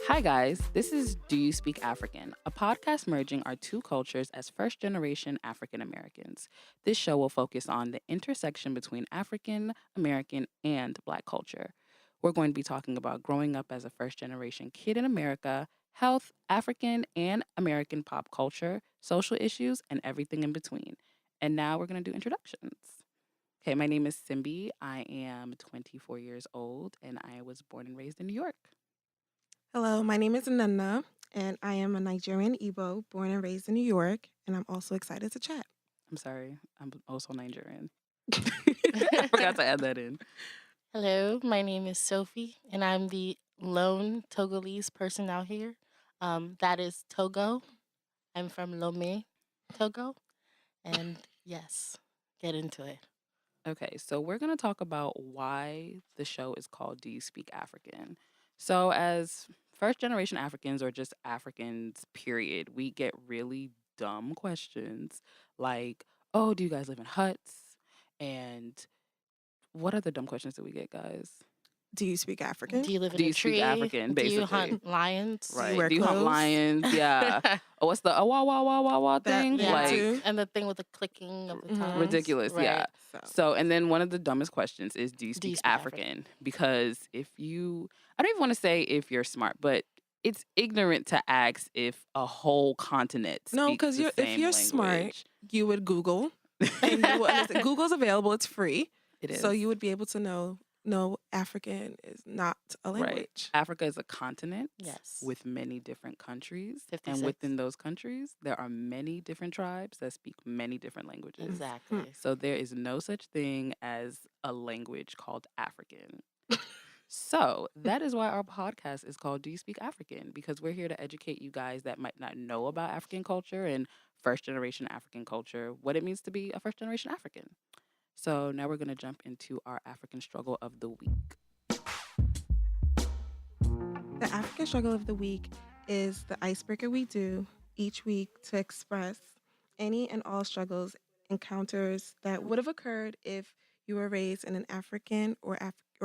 Hi guys, this is Do You Speak African, a podcast merging our two cultures as first-generation African Americans. This show will focus on the intersection between African American and Black culture. We're going to be talking about growing up as a first-generation kid in America, health, African and American pop culture, social issues, and everything in between. And now we're going to do introductions. Okay, my name is Simbi. I am 24 years old, and I was born and raised in New York. Hello, my name is Nnenna, and I am a Nigerian Igbo born and raised in New York, and I'm also excited to chat. I'm sorry, I'm also Nigerian. I forgot to add that in. Hello, my name is Sophie, and I'm the lone Togolese person out here. That is Togo. I'm from Lomé, Togo. And yes, get into it. Okay, so we're going to talk about why the show is called Do You Speak African? So as first-generation Africans or just Africans, period, we get really dumb questions like, oh, do you guys live in huts? And what other dumb questions do we get, guys? Do you speak African? Do you live in Do a you tree? speak African, Do you basically? hunt lions? Right. wear Do you hunt clothes? lions? Yeah. Oh, what's the wah wah wah wah wah That- thing? yeah. Like too. And the thing with the clicking of the Mhm. tongues. ridiculous, Right. yeah. So, and then one of the dumbest questions is, do you speak speak African? Because I don't even want to say if you're smart, but it's ignorant to ask if a whole continent speaks No, because the if same you're smart, language. you would Google, and you will understand. Google's available; it's free, It is. so you would be able to know. No, African is not a language. Africa is a continent Yes. with many different countries. 56. And within those countries, there are many different tribes that speak many different languages. Exactly. So there is no such thing as a language called African. So that is why our podcast is called Do You Speak African? Because we're here to educate you guys that might not know about African culture and first-generation African culture, what it means to be a first-generation African. So now we're going to jump into our African struggle of the week. The African struggle of the week is the icebreaker we do each week to express any and all struggles, encounters that would have occurred if you were raised in an African or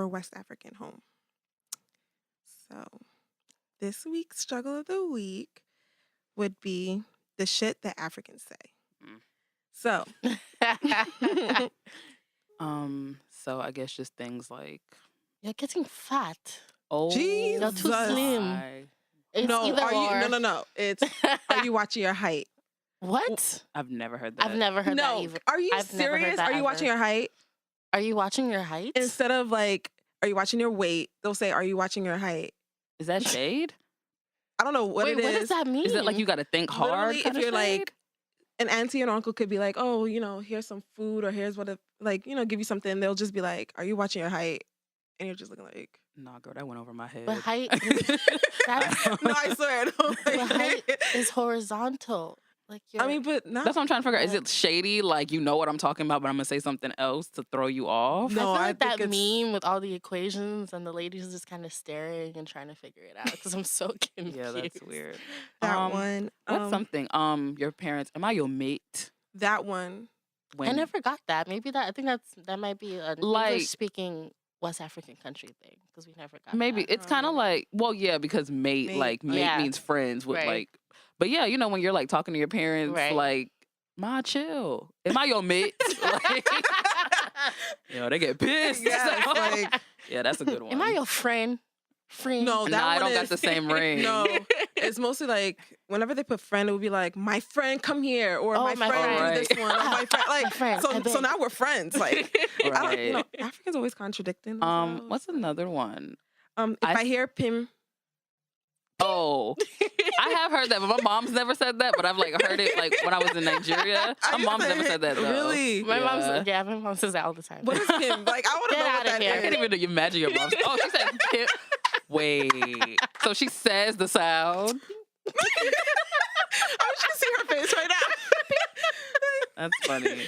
West African home. So, this week's struggle of the week would be the shit that Africans say. Mm. So, So I guess just things like, You're getting fat. oh, Jesus. You're too slim. my. It's no, either are or. you? No. It's are you watching your height? What? I've never heard that. I've never heard that No, either. are you I've never heard serious? that Are you ever. watching your height? Are you watching your height? Instead of like, are you watching your weight? They'll say, are you watching your height? Is that shade? I don't know what Wait, it what is. does that mean? Is it like you got to think hard? Literally, if kinda you're shade? like, an auntie and uncle could be like, oh, here's some food or here's what, give you something. They'll just be like, are you watching your height? And you're just looking like, Nah, girl, that went over my head. But height, that's, no, I swear. but height is horizontal. Like you're, I mean, but not. That's what I'm trying to figure out. Is it shady? Like, you know what I'm talking about, but I'm going to say something else to throw you off? No, I feel I like think that it's- meme with all the equations and the ladies just kind of staring and trying to figure it out because I'm so confused. Yeah, that's weird. that one. What's something? Your parents, am I your mate? That one. I never got that. Maybe that. I think that might be an Like- English-speaking West African country thing because we never got. Maybe. that. It's kind of like, well, yeah, because mate, Mate. like, mate Yeah. means friends with, Right. like, but yeah, when you're, like, talking to your parents, Right. like, ma, chill. Am I your mate? Like, they get pissed. Yes, like, Yeah, that's a good one. Am I your friend? Friend. no, that Nah, I one don't got is- the same ring. No, it's mostly like whenever they put friend, it would be like, my friend, come here, or Oh, my my friend, friend. do this one, or my friend, like, My friend, I so bet. now we're friends. Like, I Right. don't, Africans always contradicting themselves. What's another one? If I- I hear Pim, Oh, I have heard that, but my mom's never said that. But I've heard it when I was in Nigeria. My mom's never said that though. Really? My Yeah. my mom says that all the time. What is Pim? Like, I want to Get know what outta that here. I is. can't even imagine your mom. Oh, she said pimp. Wait. So she says the sound. I just see her face right now. That's funny.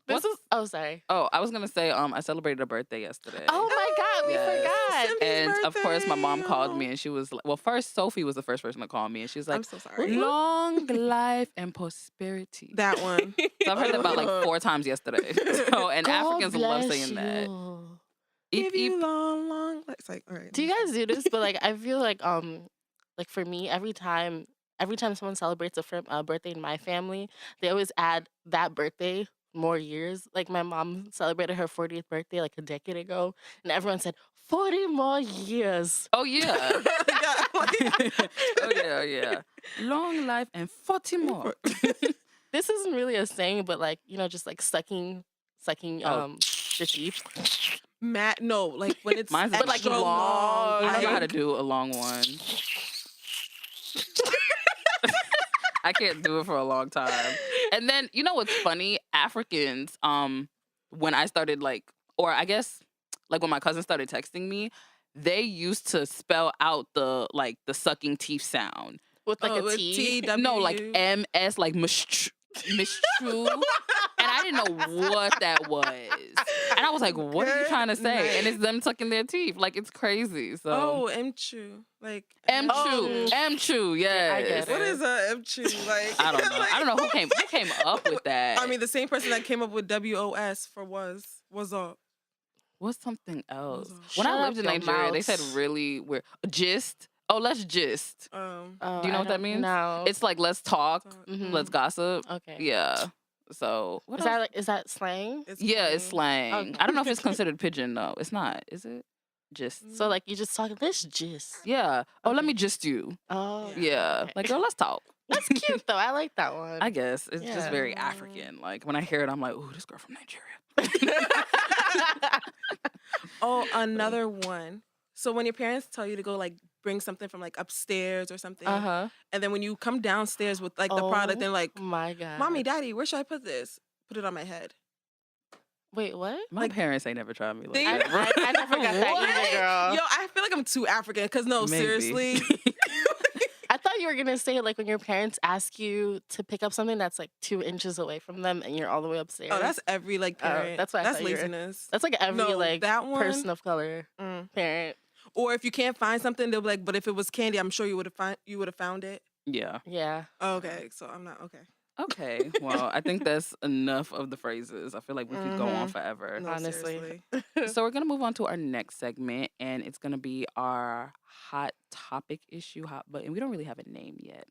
This is. Oh, sorry. Oh, I was gonna say I celebrated a birthday yesterday. Oh my forgot. We Yes. forgot. Simbi's And of course, my mom birthday. called me and she was like, well, first, Sophie was the first person to call me and she was like, I'm so sorry. long life and prosperity. That one. So I've heard that about like 4 times yesterday. So, and God Africans love bless saying that. you. Give you long. It's like, all right. Do you guys do this? But like, I feel like for me, every time someone celebrates a birthday in my family, they always add that birthday more years. Like my mom celebrated her 40th birthday like a decade ago, and everyone said 40 more years. Oh, yeah. Oh, yeah. Long life and 40 more. This isn't really a saying, but like, just like sucking the teeth. Matt, no, like when it's Mine's extra but like long. I don't know how to like- do a long one. I can't do it for a long time. And then, you know what's funny? Africans, when I started or I guess like when my cousin started texting me, they used to spell out the sucking teeth sound. With like with a T. No, like MS, like mistru. And I didn't know what that was. And I was like, what are you trying to say? Good And it's them sucking their teeth. Like, it's crazy. So Oh, Mchu. Like M-Chew. M-Chew, yes. I get What it. is a Mchu? Like I don't know. I don't know who came up with that. I mean, the same person that came up with WOS for was up. What's something else? What's When Shut I lived up in your Nigeria, they said mouths. really weird. Gist. Oh, let's gist. Oh, Do you know I what that don't means? know. It's like let's talk, Mhm. let's gossip. Okay. Yeah. So what else? Is that slang? Yeah, it's funny. slang. Okay. I don't know if it's considered pigeon though. It's not, is it? Just So like you just talk. Let's gist. yeah. Oh, let Okay. me just you. Oh, Yeah. okay. Like, girl, let's talk. That's cute though. I like that one. I guess it's just Yeah. very African. Like when I hear it, I'm like, ooh, this girl from Nigeria. Oh, another one. So when your parents tell you to go like bring something from like upstairs or something, Uh-huh. and then when you come downstairs with like the product, they're like, My God. "Mommy, Daddy, where should I put this? Put it on my head." Wait, what? My parents ain't never tried me like They- that. bro. I never got that What? either, girl. Yo, I feel like I'm too African. Cause no, Maybe. seriously. I thought you were gonna say like when your parents ask you to pick up something that's like 2 inches away from them and you're all the way upstairs. Oh, that's every like parent. that's what I That's thought you were- laziness. That's like every No, like that one- person of color Mm. parent. Or if you can't find something, they'll be like, "But if it was candy, I'm sure you would have found it." Yeah. Yeah. Okay, so I'm not okay. Okay. Well, I think that's enough of the phrases. I feel like we could go on Mhm. forever. No, Honestly. seriously. So we're gonna move on to our next segment, and it's gonna be our hot topic issue. But we don't really have a name yet.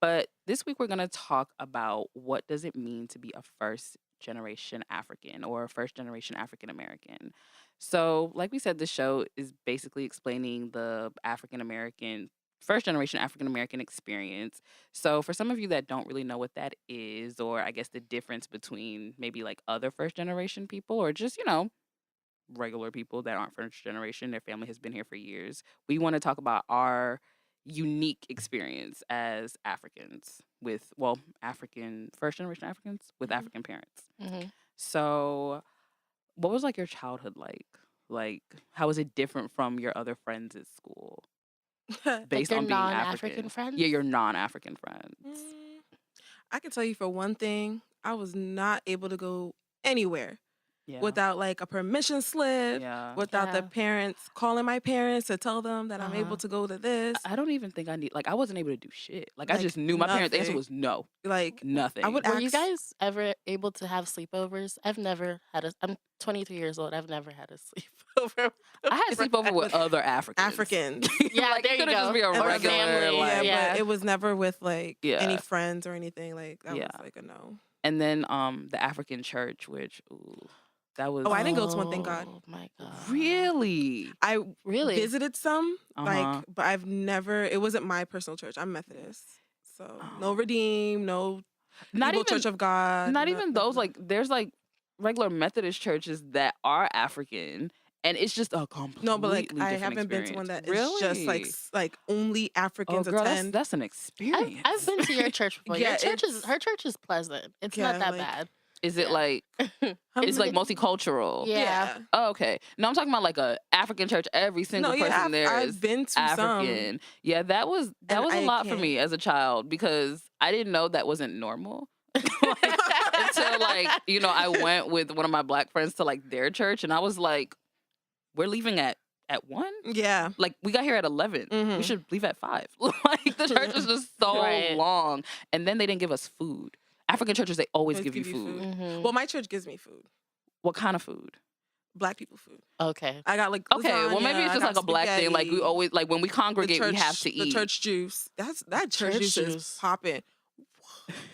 But this week we're gonna talk about what does it mean to be a first generation African or a first generation African American. So, like we said, the show is basically explaining the African American first generation African American experience. So, for some of you that don't really know what that is, or I guess the difference between maybe like other first generation people, or just regular people that aren't first generation, their family has been here for years. We want to talk about our unique experience as Africans with, African, first generation Africans with Mhm. African parents. hmm So, what was like your childhood like? Like, how was it different from your other friends at school based your on being non-African African? friends? Yeah, your non-African friends. Mm, I can tell you for one thing, I was not able to go anywhere Yeah. without like a permission slip, Yeah. without the Yeah. parents calling my parents to tell them that I'm Uh-huh. able to go to this. I don't even think I need, I wasn't able to do shit. I Like, just knew my parents' answer nothing. was no, Like nothing. I would Were you ask- guys ever able to have sleepovers? I've never had I'm 23 years old. I've never had a sleepover. I had It's like sleepover with with other Africans. Africans. Yeah, Like, there it you could've just go. be a Or regular, family, like- yeah, but it was never with like Yeah. any friends or anything. Like that Yeah. was like a no. And then the African church, which that was Oh, I didn't go to one, thank God. Oh my God. really I Really? visited some, Uh-huh. like, but I've never. It wasn't my personal church. I'm Methodist, so no Redeem, no not Evil even Church of God. not even those. Like, there's like regular Methodist churches that are African, and it's just a completely no, but like I different haven't been to one that is really? just like only Oh, Africans girl, attend. that's an experience. I've been to your church before. Yeah, Your church it's- her church is pleasant. It's Yeah, not that like- bad. Is it yeah. like it's like multicultural? Yeah. Oh, okay. No, I'm talking about like a African church. Every single No, yeah, person there is I've been to some. African. Yeah, that was And a I lot for can't. me as a child because I didn't know that wasn't normal. Until I went with one of my black friends to like their church and I was like, we're leaving at 1. Yeah. Like, we got here at 11. We Mhm. should leave at 5. Like, the church is just so Right. long. And then they didn't give us food. African churches, they always Always give you food. Mhm. Well, my church gives me food. What kind of food? Black people food. Okay. I got like Okay, well, maybe lasagna, it's I just got like a black thing. Like, we spaghetti, always, like, when we the congregate, we church, have to eat. the church juice. That church Church juice is juice. popping.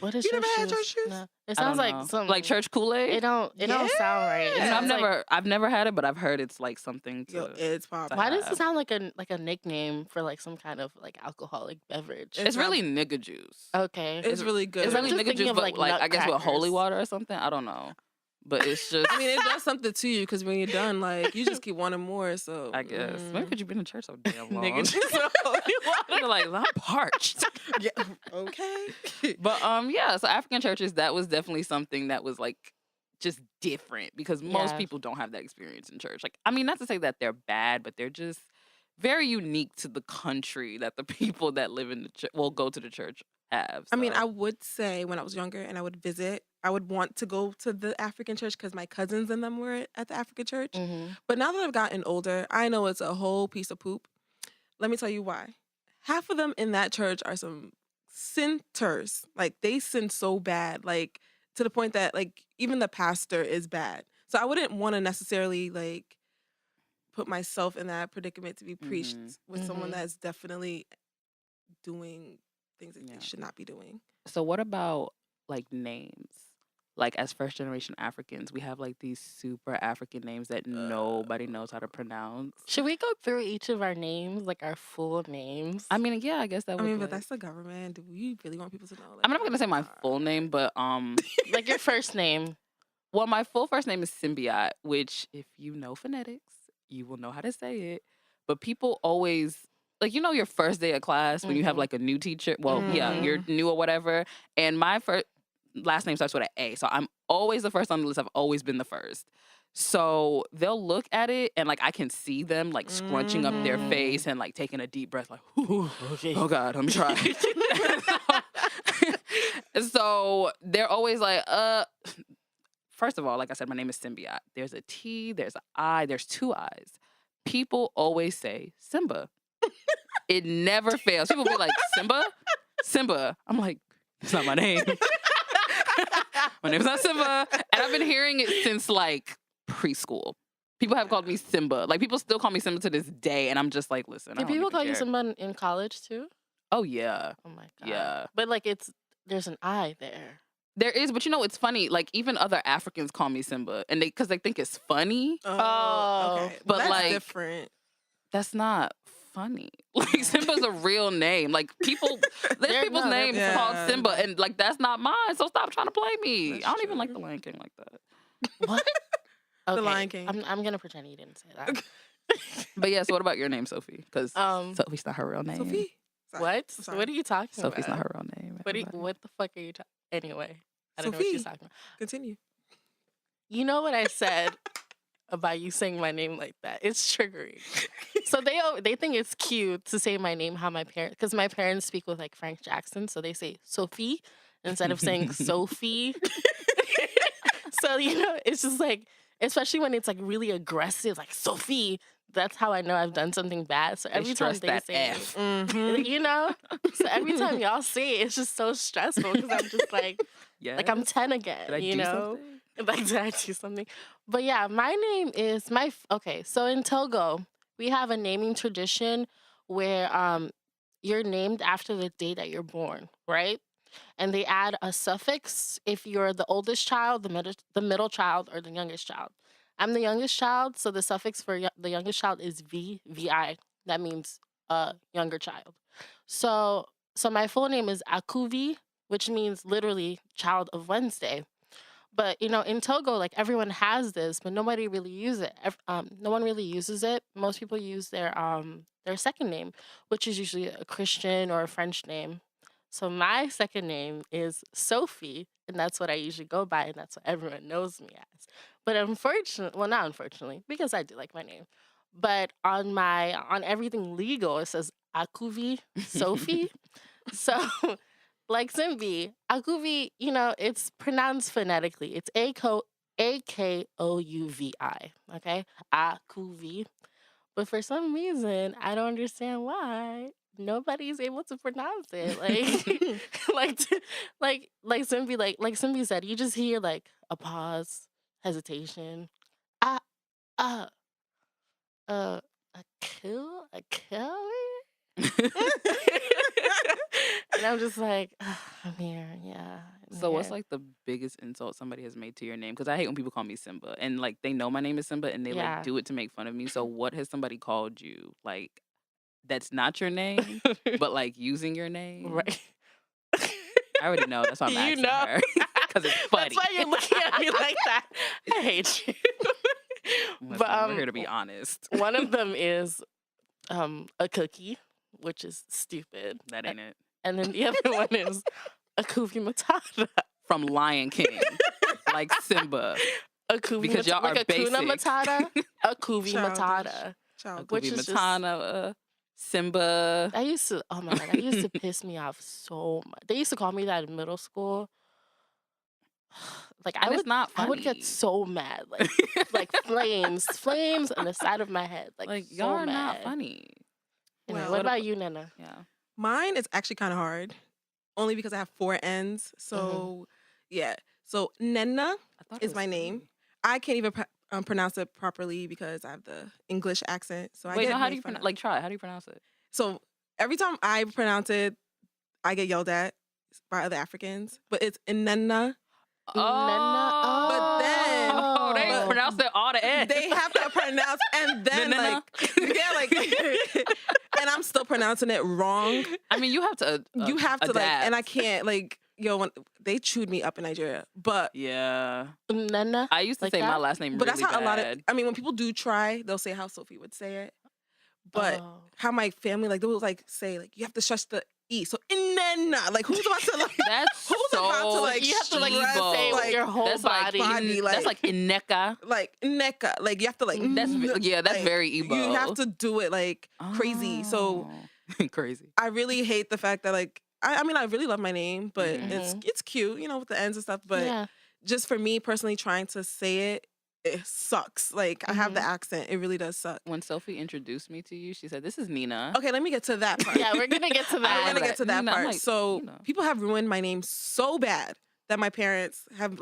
What is You church never had juice? church juice? No. It I sounds don't like know. something. Like church Kool-Aid? It don't sound right. It Yeah. sounds like, I've never had it, but I've heard it's like something to. Yo, it's popping. why does have. it sound like a nickname for like some kind of like alcoholic beverage? It's really nigga juice. Okay. It's really good. It's I'm really just nigga thinking juice, of, but like, I guess with holy nutcrackers. water or something. I don't know. But it's just. I mean, it does something to you because when you're done, like you just keep wanting more. So I guess. Maybe because you've been in church so damn long. Nigga juice. You're like, I'm parched. yeah, okay. But yeah, so African churches, that was definitely something that was like just different because most Yeah. people don't have that experience in church. Like, I mean, not to say that they're bad, but they're just very unique to the country that the people that live in the church, well, go to the church have. I mean, so. I would say when I was younger and I would visit, I would want to go to the African church because my cousins and them were at the African church. Mm-hmm. But now that I've gotten older, I know it's a whole piece of poop. Let me tell you why. Half of them in that church are some sinners. Like they sin so bad, like to the point that like even the pastor is bad. So I wouldn't want to necessarily like put myself in that predicament to be preached with someone Mhm. that's definitely doing things that Yeah. they should not be doing. So what about like names? Like as first generation Africans, we have like these super African names that nobody knows how to pronounce. Should we go through each of our names, like our full names? I mean, yeah, I guess that I would. mean, but like- that's the government. Do we really want people to know? I'm not gonna say my are? full name, but like your first name. well, my full first name is Symbiote, which if you know phonetics, you will know how to say it. But people always like your first day of class when you have Mhm. like a new teacher. Well, yeah, Mhm. you're new or whatever. And my last name starts with an A, so I'm always the first on the list. I've always been the first. So they'll look at it and like I can see them like scrunching up their Mhm. face and like taking a deep breath, like, "Ooh, Okay. oh God, I'm trying." So they're always like, First of all, like I said, my name is Symbiote. There's a T, there's an I, there's 2 I's. People always say Simba. It never fails. People be like, Simba. I'm like, it's not my name. My name's not Simba. And I've been hearing it since like preschool. People have called me Simba. Like people still call me Simba to this day. And I'm just like, listen. I Do don't people even call you care. Simba in college too? Oh, yeah. Oh my god. Yeah. But like there's an I there. There is, but it's funny. Like even other Africans call me Simba, and because they think it's funny. Oh, okay. but, That's like, different. That's not funny. Like Simba's a real name. Like there's people's no, names they're- called Yeah. Simba, and like that's not mine. So stop trying to play me. That's I don't even true. like the Lion King like that. What? Okay. Lion King. I'm gonna pretend you didn't say that. But yeah, so what about your name, Sophie? Because Sophie's not her real name. Sophie? Sorry. What? I'm sorry. What are you talking Sophie's about? not her real name. everybody. What the fuck are you talking? Anyway, I don't know what Sophie. you're talking about. Continue. You know what I said about you saying my name like that? It's triggering. So they think it's cute to say my name how my parents, because my parents speak with like Frank Jackson, so they say Sophie instead of saying Sophie. So it's just like, especially when it's like really aggressive, like Sophie. That's how I know I've done something bad. So every time stress they that say F. it, so every time y'all say it, it's just so stressful because I'm just like I'm 10 again. Did I do something? Like, did I do something? But yeah, my name is okay. So in Togo, we have a naming tradition where you're named after the day that you're born, right? And they add a suffix if you're the oldest child, the middle child, or the youngest child. I'm the youngest child, so the suffix for the youngest child is VI. That means younger child. So my full name is Akuvi, which means literally child of Wednesday. But in Togo, like everyone has this, but nobody really uses it. No one really uses it. Most people use their second name, which is usually a Christian or a French name. So my second name is Sophie, and that's what I usually go by, and that's what everyone knows me as. But not unfortunately, because I do like my name. But on everything legal, it says Akuvi Sophie. So like Simbi, Akuvi, it's pronounced phonetically. It's Akouvi. Okay, Akuvi. But for some reason, I don't understand why nobody's able to pronounce it. Like, like Simbi said, you just hear like a pause, hesitation. Ah, uh, uh, a kill. And I'm just like, I'm here, yeah. So what's like the biggest insult somebody has made to your name? Because I hate when people call me Simba and like they know my name is Simba and they like Yeah. do it to make fun of me. So what has somebody called you like that's not your name, but like using your name? Right. I already know. That's why I'm You asking know. her because it's funny. That's why you're looking at me like that. I hate you. Listen, we're here to be honest. One of them is a cookie, which is stupid. That ain't it. And then the other one is a Kufi Matata. From Lion King, like Simba. A Kufi Because y'all like are a Kuna basic. Matata, a Kufi Childish. Matata. Child. Which Kubi is just- Matana, Simba. I used to, oh my God, that used to piss me off so much. They used to call me that in middle school. Like And it's not I would funny. get so mad, like flames on the side of my head, like so y'all are mad. not funny. Anyway, Well, what about you, Nnenna? Yeah. Mine is actually kind of hard, only because I have 4 N's. So, yeah. So, Nnenna I thought is my name. I can't even pronounce it properly because I have the English accent. So I Wait, get no, how made do you fun pronounce? of. Like, try. How do you pronounce it? So every time I pronounce it, I get yelled at by other Africans. But it's Nnenna. Nnenna. Oh, they but- pronounce it all the end. They have to pronounce, and then Nnenna. and I'm still pronouncing it wrong. I mean, you have to. You have to adapt. and I can't when they chewed me up in Nigeria, but. Yeah. Nnenna. I used to Like say my that? last name But really that's how bad. a lot of. I mean, when people do try, they'll say how Sophie would say it. But Oh. how my family they will say you have to stress the E. So Nnenna, like who's about to That's who's so about to You have to evil. say with like, your whole That's like body. that's like Ineka. Neka, like you have to That's like, very Igbo. You have to do it like crazy. So Oh. Crazy. I really hate the fact that I mean I really love my name, but Mhm. it's cute, with the ends and stuff. But yeah. just for me personally, trying to say it sucks. Like I have the accent, it really does suck. When Sophie introduced me to you, she said, "This is Nina." Okay, let me get to that part. Yeah, we're gonna get to that. I'm gonna get to that Nina, I'm part. like, So Nina. people have ruined my name so bad that my parents have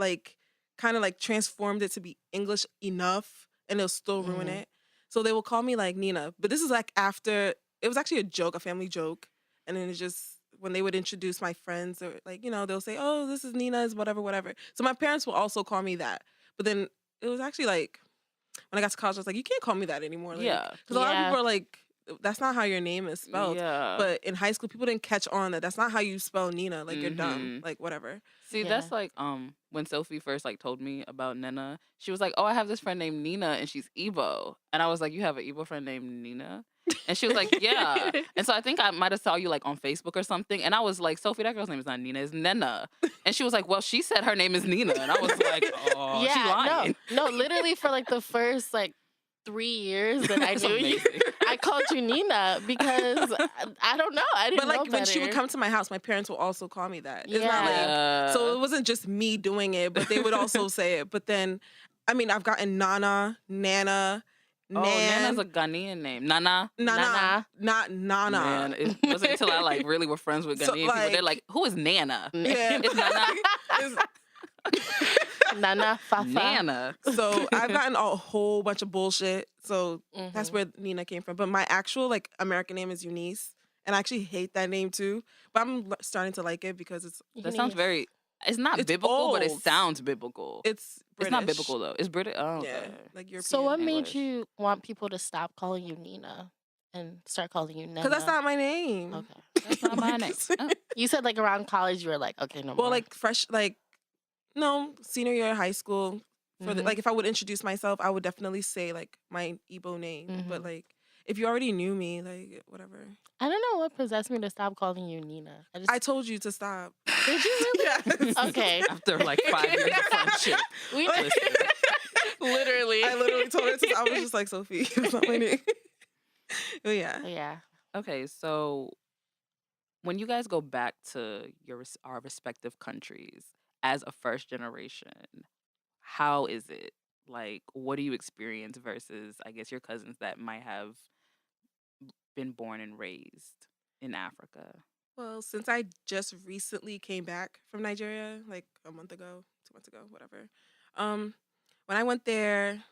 kind of transformed it to be English enough, and they'll still ruin it. So they will call me Nina, but this is after it was actually a joke, a family joke, and then it just when they would introduce my friends or they'll say, "Oh, this is Nina's whatever." So my parents will also call me that, but then it was actually when I got to college, I was like, you can't call me that anymore. Yeah. Because a lot of people are like, that's not how your name is spelled. Yeah. But in high school, people didn't catch on that that's not how you spell Nina. Like, you're dumb. Mhm. Like, whatever. See, Yeah. that's when Sophie first told me about Nnenna, she was like, "Oh, I have this friend named Nina and she's Igbo." And I was like, "You have an Igbo friend named Nina?" And she was like, "Yeah." And so I think I might have saw you on Facebook or something. And I was like, "Sophie, that girl's name is not Nina, it's Nnenna." And she was like, "Well, she said her name is Nina." And I was like, "Oh, she lying." No, literally for the first 3 years that I That's knew you, amazing. I called you Nina because I don't know. I didn't But know when she would better. come to my house, my parents will also call me that. It's not Yeah. so it wasn't just me doing it, but they would also say it. But then, I mean, I've gotten Nana, Nana, Oh, Nan. Nana's a Ghanaian name. Nana. Nana, not Nana. Man, it wasn't until I really were friends with Ghanaian So, people. They're like, "Who is Nana?" Yeah. It's Nana. Nana, Fafa. Nana. So I've gotten a whole bunch of bullshit. So that's where Nina came from. But my actual American name is Eunice, and I actually hate that name too. But I'm starting to like it because That sounds very. It's not It's biblical, but it old. sounds biblical. it's It's not British. biblical though. It's British. Oh, Yeah, okay. European. So what made English. you want people to stop calling you Nina and start calling you Nnenna? Because that's not my name. Okay. That's not my name. Oh. You said around college you were like, okay, no Well, more. fresh, no, senior year of high school. For Mhm. if I would introduce myself, I would definitely say my Igbo name. But if you already knew me, whatever. I don't know what possessed me to stop calling you Nina. I told you to stop. Did you really? Yes. Okay. After 5 years of friendship. We Listen. literally. I literally told her to. I was just like, Sophie, that's not my name. But yeah. Yeah. Okay, so when you guys go back to our respective countries as a first generation, how is it? Like, what do you experience versus, I guess, your cousins that might have been born and raised in Africa? Well, since I just recently came back from Nigeria, like a month ago, 2 months ago, whatever. Um, when I went there,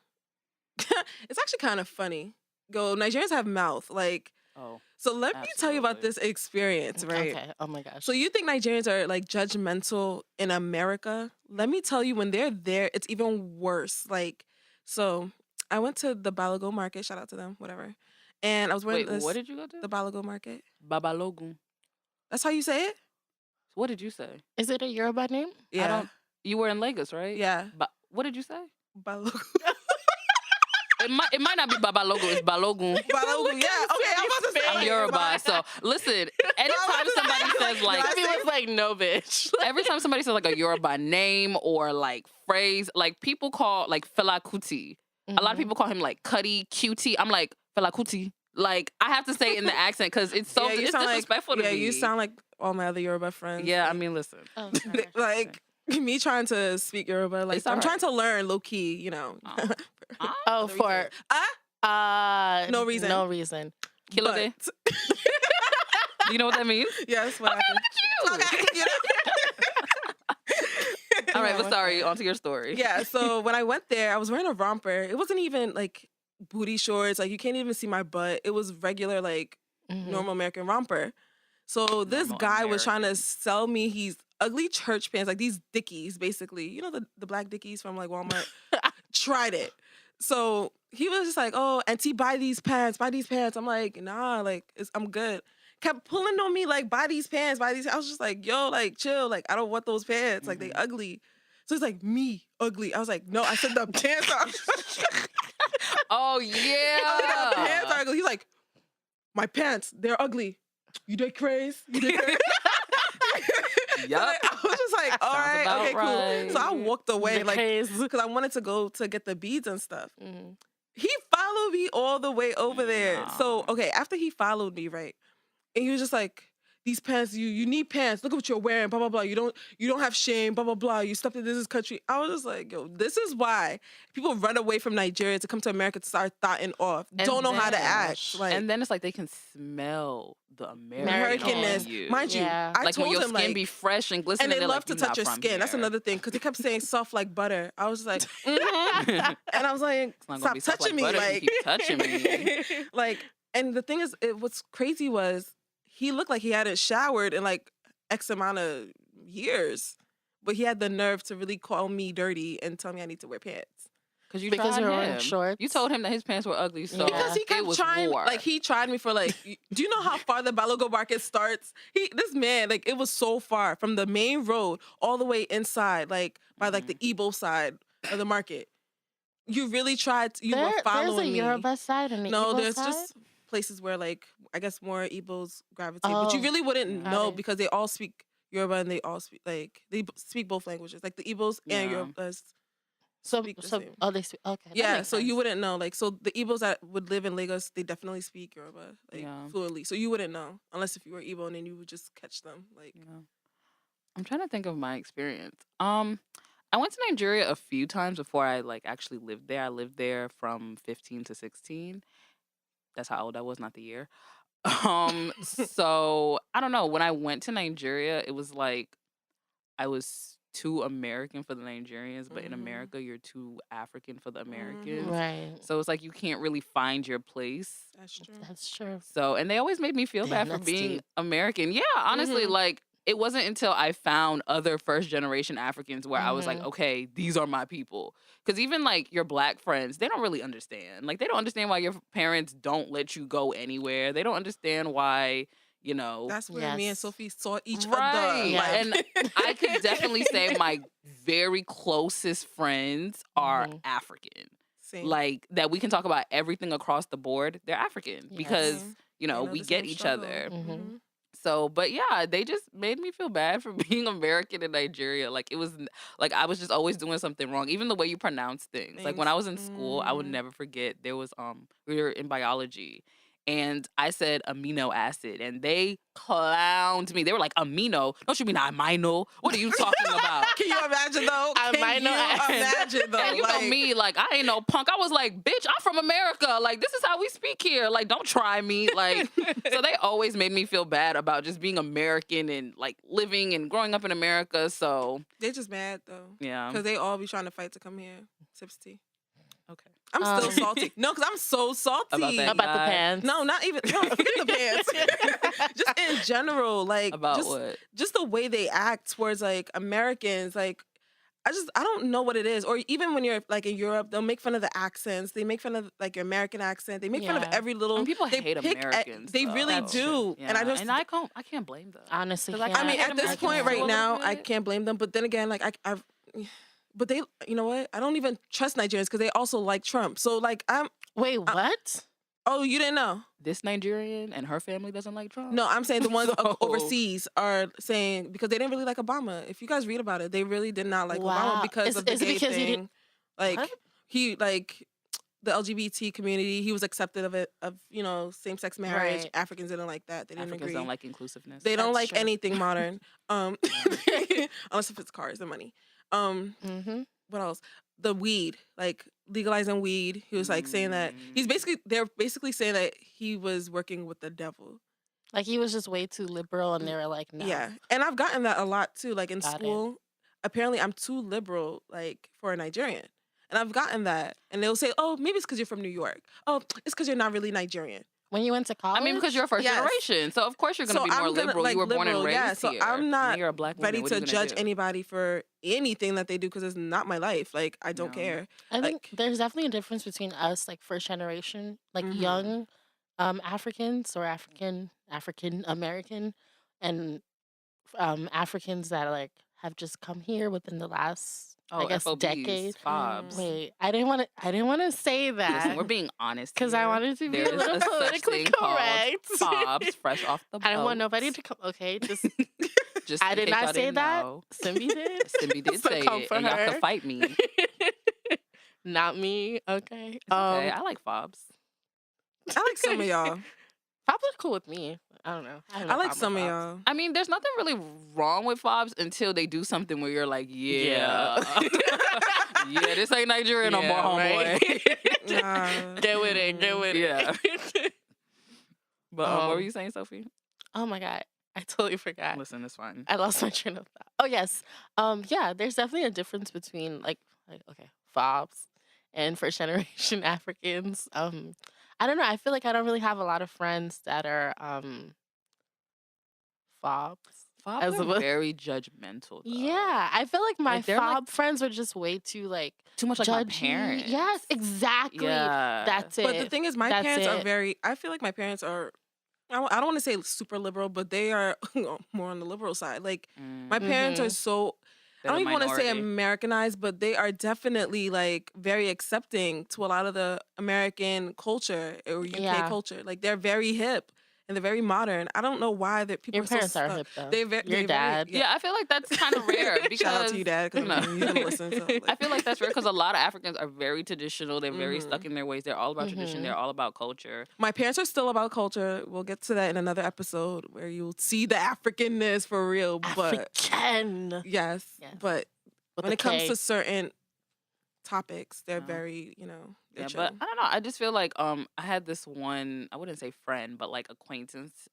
it's actually kind of funny. Nigerians have mouth, like. Oh, So let me tell you about absolutely. this experience, right? Okay. Oh my gosh. So you think Nigerians are like judgmental in America? Let me tell you, when they're there, it's even worse. Like, so I went to the Balago market. Shout out to them, whatever. And I was wearing Wait, what this did you go to? the Balago market. Babalogun. That's how you say it? What did you say? Is it a Yoruba name? Yeah. I don't. You were in Lagos, right? Yeah. What did you say? Balago. It might not be Babalogun. It's Balogun. Balago. Yeah. Okay. I'm about to say. I'm Yoruba, so listen. Anytime somebody says like, Sophie was like, no, bitch. every time somebody says like a Yoruba name or like phrase, like people call like Fela Kuti. A lot of people call him like Cuddy, Cutie. I'm like Fela Kuti. Like I have to say it in the accent because it's so it's disrespectful to me. Yeah, you sound like all my other Yoruba friends. Yeah, I like, mean, listen. Oh, like me trying to speak Yoruba, like It's I'm all trying right. to learn low key, you know. Oh, No for reason. No reason. No reason. Kilode. But- Do you know what that means? yes, what happened? Okay, you know? All right, Yeah, but sorry. On to your story. Yeah, so when I went there, I was wearing a romper. It wasn't even like booty shorts. Like you can't even see my butt. It was regular, like normal American romper. So this Normal guy was trying to American. sell me these ugly church pants, like these Dickies, basically. You know the black Dickies from like Walmart? Tried it. So he was just like, oh, Auntie, buy these pants. I'm like, nah, like I'm good. Kept pulling on me like, buy these pants. I was just like, yo, like chill. Like I don't want those pants. Like they ugly. So he's like, me ugly. I was like, no, I said the pants are. Oh I was like, the yeah. pants are ugly. He's like, my pants, they're ugly. You did crazy. Yup. I was just like, all Sounds right, about okay, cool. right. So I walked away, The like, craze. because I wanted to go to get the beads and stuff. Mhm. He followed me all the way over there. So, Nah. okay, after he followed me, right, and he was just like, these pants, you need pants. Look at what you're wearing, blah, blah, blah. You don't have shame, blah, blah, blah. You stepped into this country. I was just like, yo, this is why people run away from Nigeria to come to America to start thotting off. And Don't know how to then- act. Like, And then it's like they can smell the Americanness. on you. Mind you, Yeah. I like told when your him, skin like, be fresh and glistening, and they they're love like, to "You touch not your from skin. That's here." another thing, because they kept saying soft like butter. I was just like, mhm. And I was like, It's not gonna stop be soft touching like me. butter if Like, you keep touching me. like, and the thing is, what's crazy was he looked like he hadn't showered in like X amount of years, but he had the nerve to really call me dirty and tell me I need to wear pants. Because you Because tried you were wearing him. shorts. You told him that his pants were ugly, so Because he it kept was trying, war. like he tried me for like, do you know how far the Balogo market starts? This man, like it was so far from the main road all the way inside, like by like the Igbo side of the market. You really tried, you were following There's a me. Yoruba side and an No, Igbo there's side? just places where like, I guess more Igbos gravitate, but you Oh, really wouldn't got know it. because they all speak Yoruba and they all speak, like, speak both languages. Like the Igbos and Yeah. Yorubas So, speak the so same. oh, they speak. Okay. that Yeah, makes so you sense. wouldn't know. Like, so the Igbos that would live in Lagos, they definitely speak Yoruba, like, Yeah. fluently. So you wouldn't know unless if you were Igbo and then you would just catch them. Like, Yeah. I'm trying to think of my experience. I went to Nigeria a few times before I like actually lived there. I lived there from 15 to 16. That's how old I was, not the year. So I don't know. When I went to Nigeria, it was like I was too American for the Nigerians, but in Mhm. America, you're too African for the Americans. Right. So it's like you can't really find your place. that's true. That's true. So, and they always made me feel Damn, bad for that's being deep. American. Yeah, honestly, Mhm. like it wasn't until I found other first generation Africans where I was like, Mhm. okay, these are my people. Because even like your black friends, they don't really understand. Like they don't understand why your parents don't let you go anywhere. They don't understand why, you know. That's where me and Yes. Sophie saw each Right. other. Yeah. Like, And I could definitely say my very closest friends are Mhm. African. same. Like that we can talk about everything across the board. They're African Yes. because, Same. you know, They we the get same each struggle. other. Mhm. So, but yeah, they just made me feel bad for being American in Nigeria. Like it was like I was just always doing something wrong. Even the way you pronounce things. Like when I was in school, I would Mhm. never forget there was we were in biology and I said amino acid, and they clowned me. They were like, amino? Don't you mean amino? What are you talking about? Can you imagine though? Can you imagine though? And you know me, like, I ain't no punk. I was like, bitch, I'm from America. Like, this is how we speak here. Like, don't try me. Like, so they always made me feel bad about just being American and like living and growing up in America. So they're just mad though. yeah, because they all be trying to fight to come here. Sips tea. okay. I'm still salty. No, because I'm so salty About About the pants. No, not even. No, forget the pants. Just in general, like About what? just the way they act towards like Americans, like. I don't know what it is. Or even when you're like in Europe, they'll make fun of the accents. They make fun of like your American accent. They make fun of every little. And people they hate Americans. They really That's do. true. And I can't blame them. Honestly, Like, I mean, hate at this Americans point too right a now, little I bit. can't blame them. But then again, like but they, you know what? I don't even trust Nigerians because they also like Trump. So like Wait, what? Oh, you didn't know? This Nigerian and her family doesn't like Trump? No, I'm saying the ones So- overseas are saying because they didn't really like Obama. If you guys read about it, they really did not like Wow. Obama because Is- of the is it gay because he thing. didn't- Like What? he like the LGBT community, he was accepted of same-sex marriage. Right. Africans didn't like that. They didn't Africans agree. don't like inclusiveness. They don't That's like true. anything modern, unless if it's cars and money. Mm-hmm. What else? The weed, like legalizing weed. He was like saying that they're basically saying that he was working with the devil. Like he was just way too liberal, and they were like, no. Yeah, and I've gotten that a lot too. Like in Got it. school, apparently I'm too liberal, like for a Nigerian, and I've gotten that. And they'll say, "Oh, maybe it's because you're from New York. Oh, it's because you're not really Nigerian." When you went to college, I mean, because you're first Yes. generation, so of course you're going to So be more I'm gonna, liberal. like, You were born and liberal, raised yeah, so here. I'm And not you're a black woman. ready What are to you gonna judge do? anybody for anything that they do because it's not my life. Like I don't No. care. I think like- there's definitely a difference between us, like first generation, like Mhm. young Africans or African American, and Africans that like have just come here within the last, I guess, FOBs, decade. FOBs. Wait, I didn't want to say Listen, that we're being honest because I here. wanted to be There a is little such politically thing called correct. FOBs, fresh off the boat. I don't want nobody to come. Okay, just Just I in did case not y'all say didn't that. know. Simbi did. Simbi did So say come it, for and y'all her. could fight me. It's Not me. Okay. okay. I like FOBs. I like some of y'all. Pops are cool with me. I don't know. have no I like problem some of with y'all. I mean, there's nothing really wrong with FOBs until they do something where you're like, yeah, yeah, this ain't Nigeria no more, homeboy. Nah. Get with it. Get with Yeah. it. But what were you saying, Sophie? Oh my god, I totally forgot. Listen, it's fine. I lost my train of thought. Oh yes. Yeah, there's definitely a difference between like okay, FOBs and first generation Africans. I don't know. I feel like I don't really have a lot of friends that are FOBs. FOBs As are a- very judgmental. Though. Yeah, I feel like my Like, they're, like, FOB friends were just way too like Too much like my judgy. parents. Yes, exactly. Yeah. That's it. But the thing is, my That's parents are it. very. I feel like my parents are. I don't want to say super liberal, but they are more on the liberal side. Like my parents are so. I don't even want to say Americanized, but they are definitely like very accepting to a lot of the American culture or UK Yeah. culture. Like they're very hip and they're very modern. I don't know why that people Your are so parents are stuck. hip though. They ve- Your they very- dad. Yeah, I feel like that's kind of rare because Shout out to you, Dad, because No. he's gonna listen. So, like, I feel like that's rare because a lot of Africans are very traditional. They're very Mhm. stuck in their ways. They're all about tradition. Mhm. They're all about culture. my parents are still about culture. We'll get to that in another episode where you'll see the Africanness for real. But African. yes, Yes. but With when the it comes K. to certain topics, they're No. very, they're Yeah, chill. but I don't know. I just feel like I had this one, I wouldn't say friend, but like acquaintance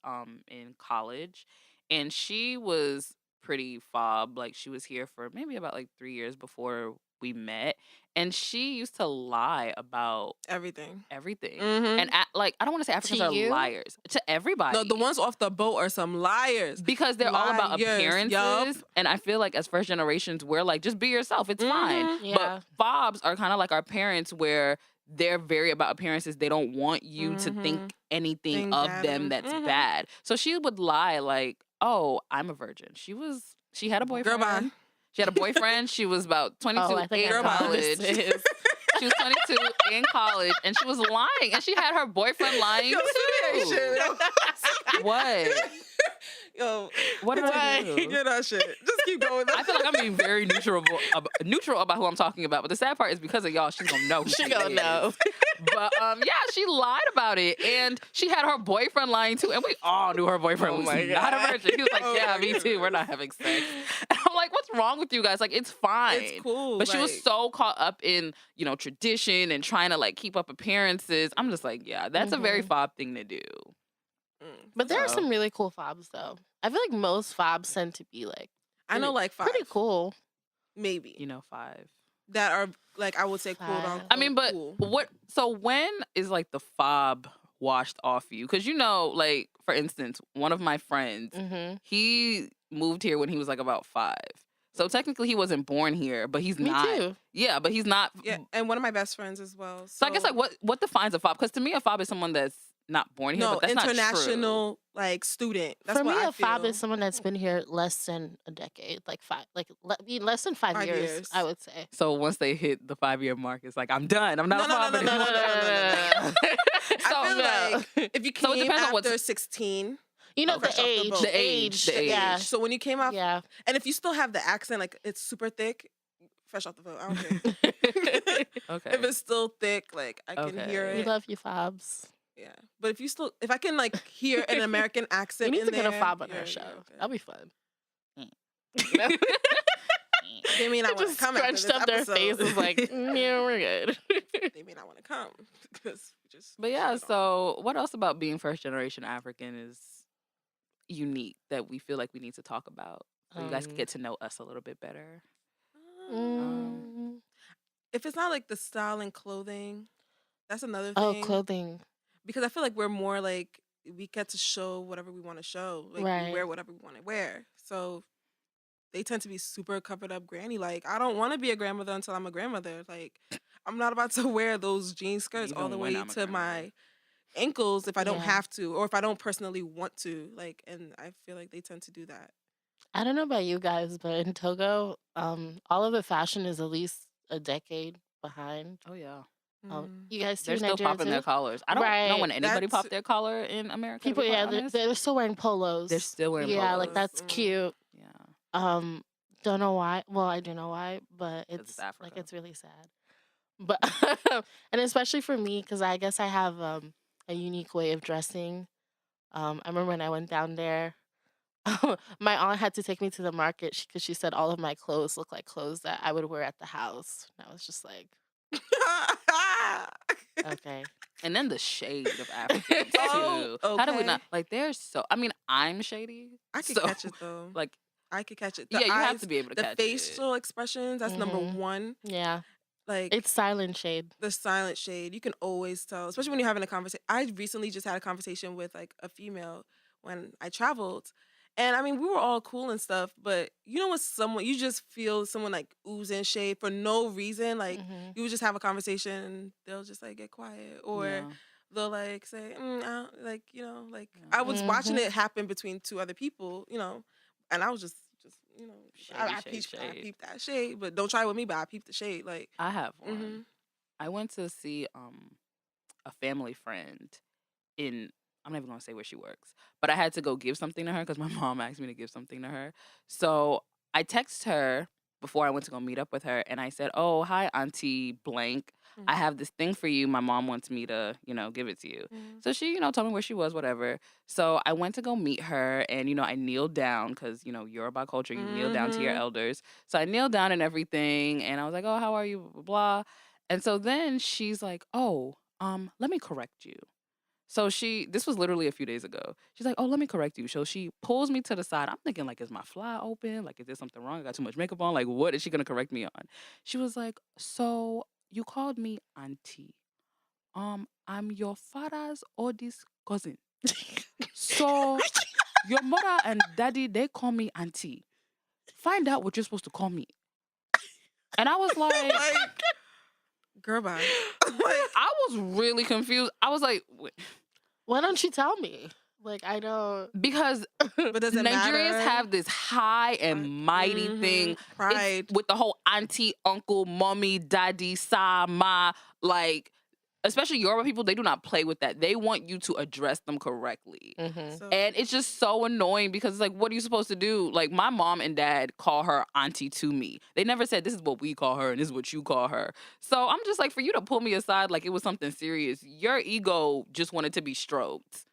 in college, and she was pretty FOB. Like she was here for maybe about like 3 years before we met, and she used to lie about Everything. everything. Mhm. And like I don't want to say Africans are you? liars to everybody. No, the ones off the boat are some liars. because they're all about Liars, appearances, yup. and I feel like as first generations, we're like, just be yourself. It's fine. Mhm. Yeah. But FOBs are kind of like our parents, where they're very about appearances. They don't want you to think anything Think of bad them of- that's Mhm. bad. So she would lie like, "Oh, I'm a virgin." She had a boyfriend. Girl, bye. She had a boyfriend. She was about 22 Oh, I think in I know what college. this is. She was 22 in college, and she was lying, and she had her boyfriend lying Yo, too. say that shit. What? Yo, What did I do? Get that shit. Just keep going. I feel like I'm being very neutral about who I'm talking about. But the sad part is because of y'all, she's gonna know who She she gonna is. know. But yeah, she lied about it, and she had her boyfriend lying too, and we all knew her boyfriend Oh was my not a God. virgin. He was like, Oh "Yeah, my me too. We're not having sex." And I'm like, "What's wrong with you guys? Like, it's fine." It's cool. But she was like, so caught up in tradition and trying to like keep up appearances. I'm just like, yeah, that's a very fob thing to do. But there are So- some really cool fobs though. I feel like most fobs tend to be like I know like 5. pretty cool. Maybe. 5. That are like I would say quote 5. unquote I mean, but cool. what? So when is like the fob washed off you? Because like for instance, one of my friends, Mm-hmm. he moved here when he was like about 5. So technically, he wasn't born here, but he's Me not. too. Yeah, but he's not. Yeah, and one of my best friends as well. So I guess like what defines a fob? Because to me, a fob is someone that's not born here, no, but that's not true. international like student. That's For me, what I a fob feel. is someone that's been here less than a decade, like less than 5 5 years, years. I would say. So once they hit the 5-year mark, it's like I'm done. I'm not a fob anymore. no. I I feel like if you So it came depends on after 16, You know, Fresh the off the age, boat. the age, The yeah, age. so when you came out, yeah. and if you still have the accent, like it's super thick, fresh off the boat, I don't care. Okay. If it's still thick, like I can hear Okay. We it. love you, fobs. Yeah, but if I can like hear an American We accent, need in to get a there, fob on you're- our show. you're okay. That'd be fun. They may not want to Just come after scrunched this up their episode. faces like, yeah, we're good. They may not want to come because we just. But yeah, shit on so what else about being first generation African is unique that we feel like we need to talk about so you guys can get to know us a little bit better? them. If it's not like the style and clothing, that's another Oh, thing. clothing. Because I feel like we're more like we get to show whatever we want to show. Like we Right. wear whatever we want to wear. So they tend to be super covered up granny. Like I don't want to be a grandmother until I'm a grandmother. Like I'm not about to wear those jean skirts all Even the when way I'm a to my grandmother. ankles if I don't Yeah. have to or if I don't personally want to. Like and I feel like they tend to do that. I don't know about you guys, but in Togo, all of the fashion is at least a decade behind. Oh yeah. You guys They're too, still Nigeria popping too? their collars. I don't know when Right. anybody That's- popped their collar in America. People, to be yeah, quite honest. they're still wearing polos. They're still wearing Yeah, like polos. that's Mm. cute. Yeah. Don't know why. Well, I do know why, but 'Cause it's it's like Africa. it's really sad. But and especially for me, because I guess I have a unique way of dressing. I remember when I went down there, my aunt had to take me to the market because she said all of my clothes look like clothes that I would wear at the house. And I was just like, okay. And then the shade of Africans Oh, too. How do we okay. not like? They're so. I mean, I'm shady. I could so, catch it though. Like, I could catch it. yeah, The you have eyes, to be able to the catch facial expressions, that's number Mhm. 1. Yeah. Like It's silent shade. the silent shade, you can always tell, especially when you're having a conversation. I recently just had a conversation with like a female when I traveled. And I mean, we were all cool and stuff, but you know when someone you just feel someone like oozing shade for no reason, like Mhm. you would just have a conversation and they'll just like get quiet or Yeah. they'll like say, like like Yeah. I was watching Mhm. it happen between 2 other people, and I was just I Shady, shade. peeped that shade, but don't try with me. But I peeped the shade, like. I have one. Mhm. I went to see a family friend in. I'm not even gonna say where she works, but I had to go give something to her because my mom asked me to give something to her. So I texted her before I went to go meet up with her, and I said, "Oh, hi, Auntie Blank. I have this thing for you. My mom wants me to, give it to you." Mhm. So she, told me where she was, whatever. So I went to go meet her, and I kneeled down because Yoruba culture, you kneel down to your Mhm. elders. So I kneeled down and everything, and I was like, "Oh, how are you?" Blah blah. Blah. And so then she's like, "Oh, let me correct you." So this was literally a few days ago. She's like, "Oh, let me correct you." So she pulls me to the side. I'm thinking, like, is my fly open? Like, is there something wrong? I got too much makeup on? Like, what is she gonna correct me on? She was like, "So you called me auntie. I'm your father's oldest cousin. So your mother and daddy, they call me auntie. Find out what you're supposed to call me." And I was like, Like, girl, bye. Like, I was really confused. I was like, "Wait." Why don't you tell me? Like, I don't. Because but does it Nigerians matter? have this high and mighty Mhm. thing. Pride. It's with the whole auntie, uncle, mommy, daddy, sa, ma. Like, especially Yoruba people, they do not play with that. They want you to address them correctly. Mm-hmm. So And it's just so annoying because it's like, what are you supposed to do? Like, my mom and dad call her auntie to me. They never said, this is what we call her and this is what you call her. So I'm just like, for you to pull me aside like it was something serious, your ego just wanted to be stroked.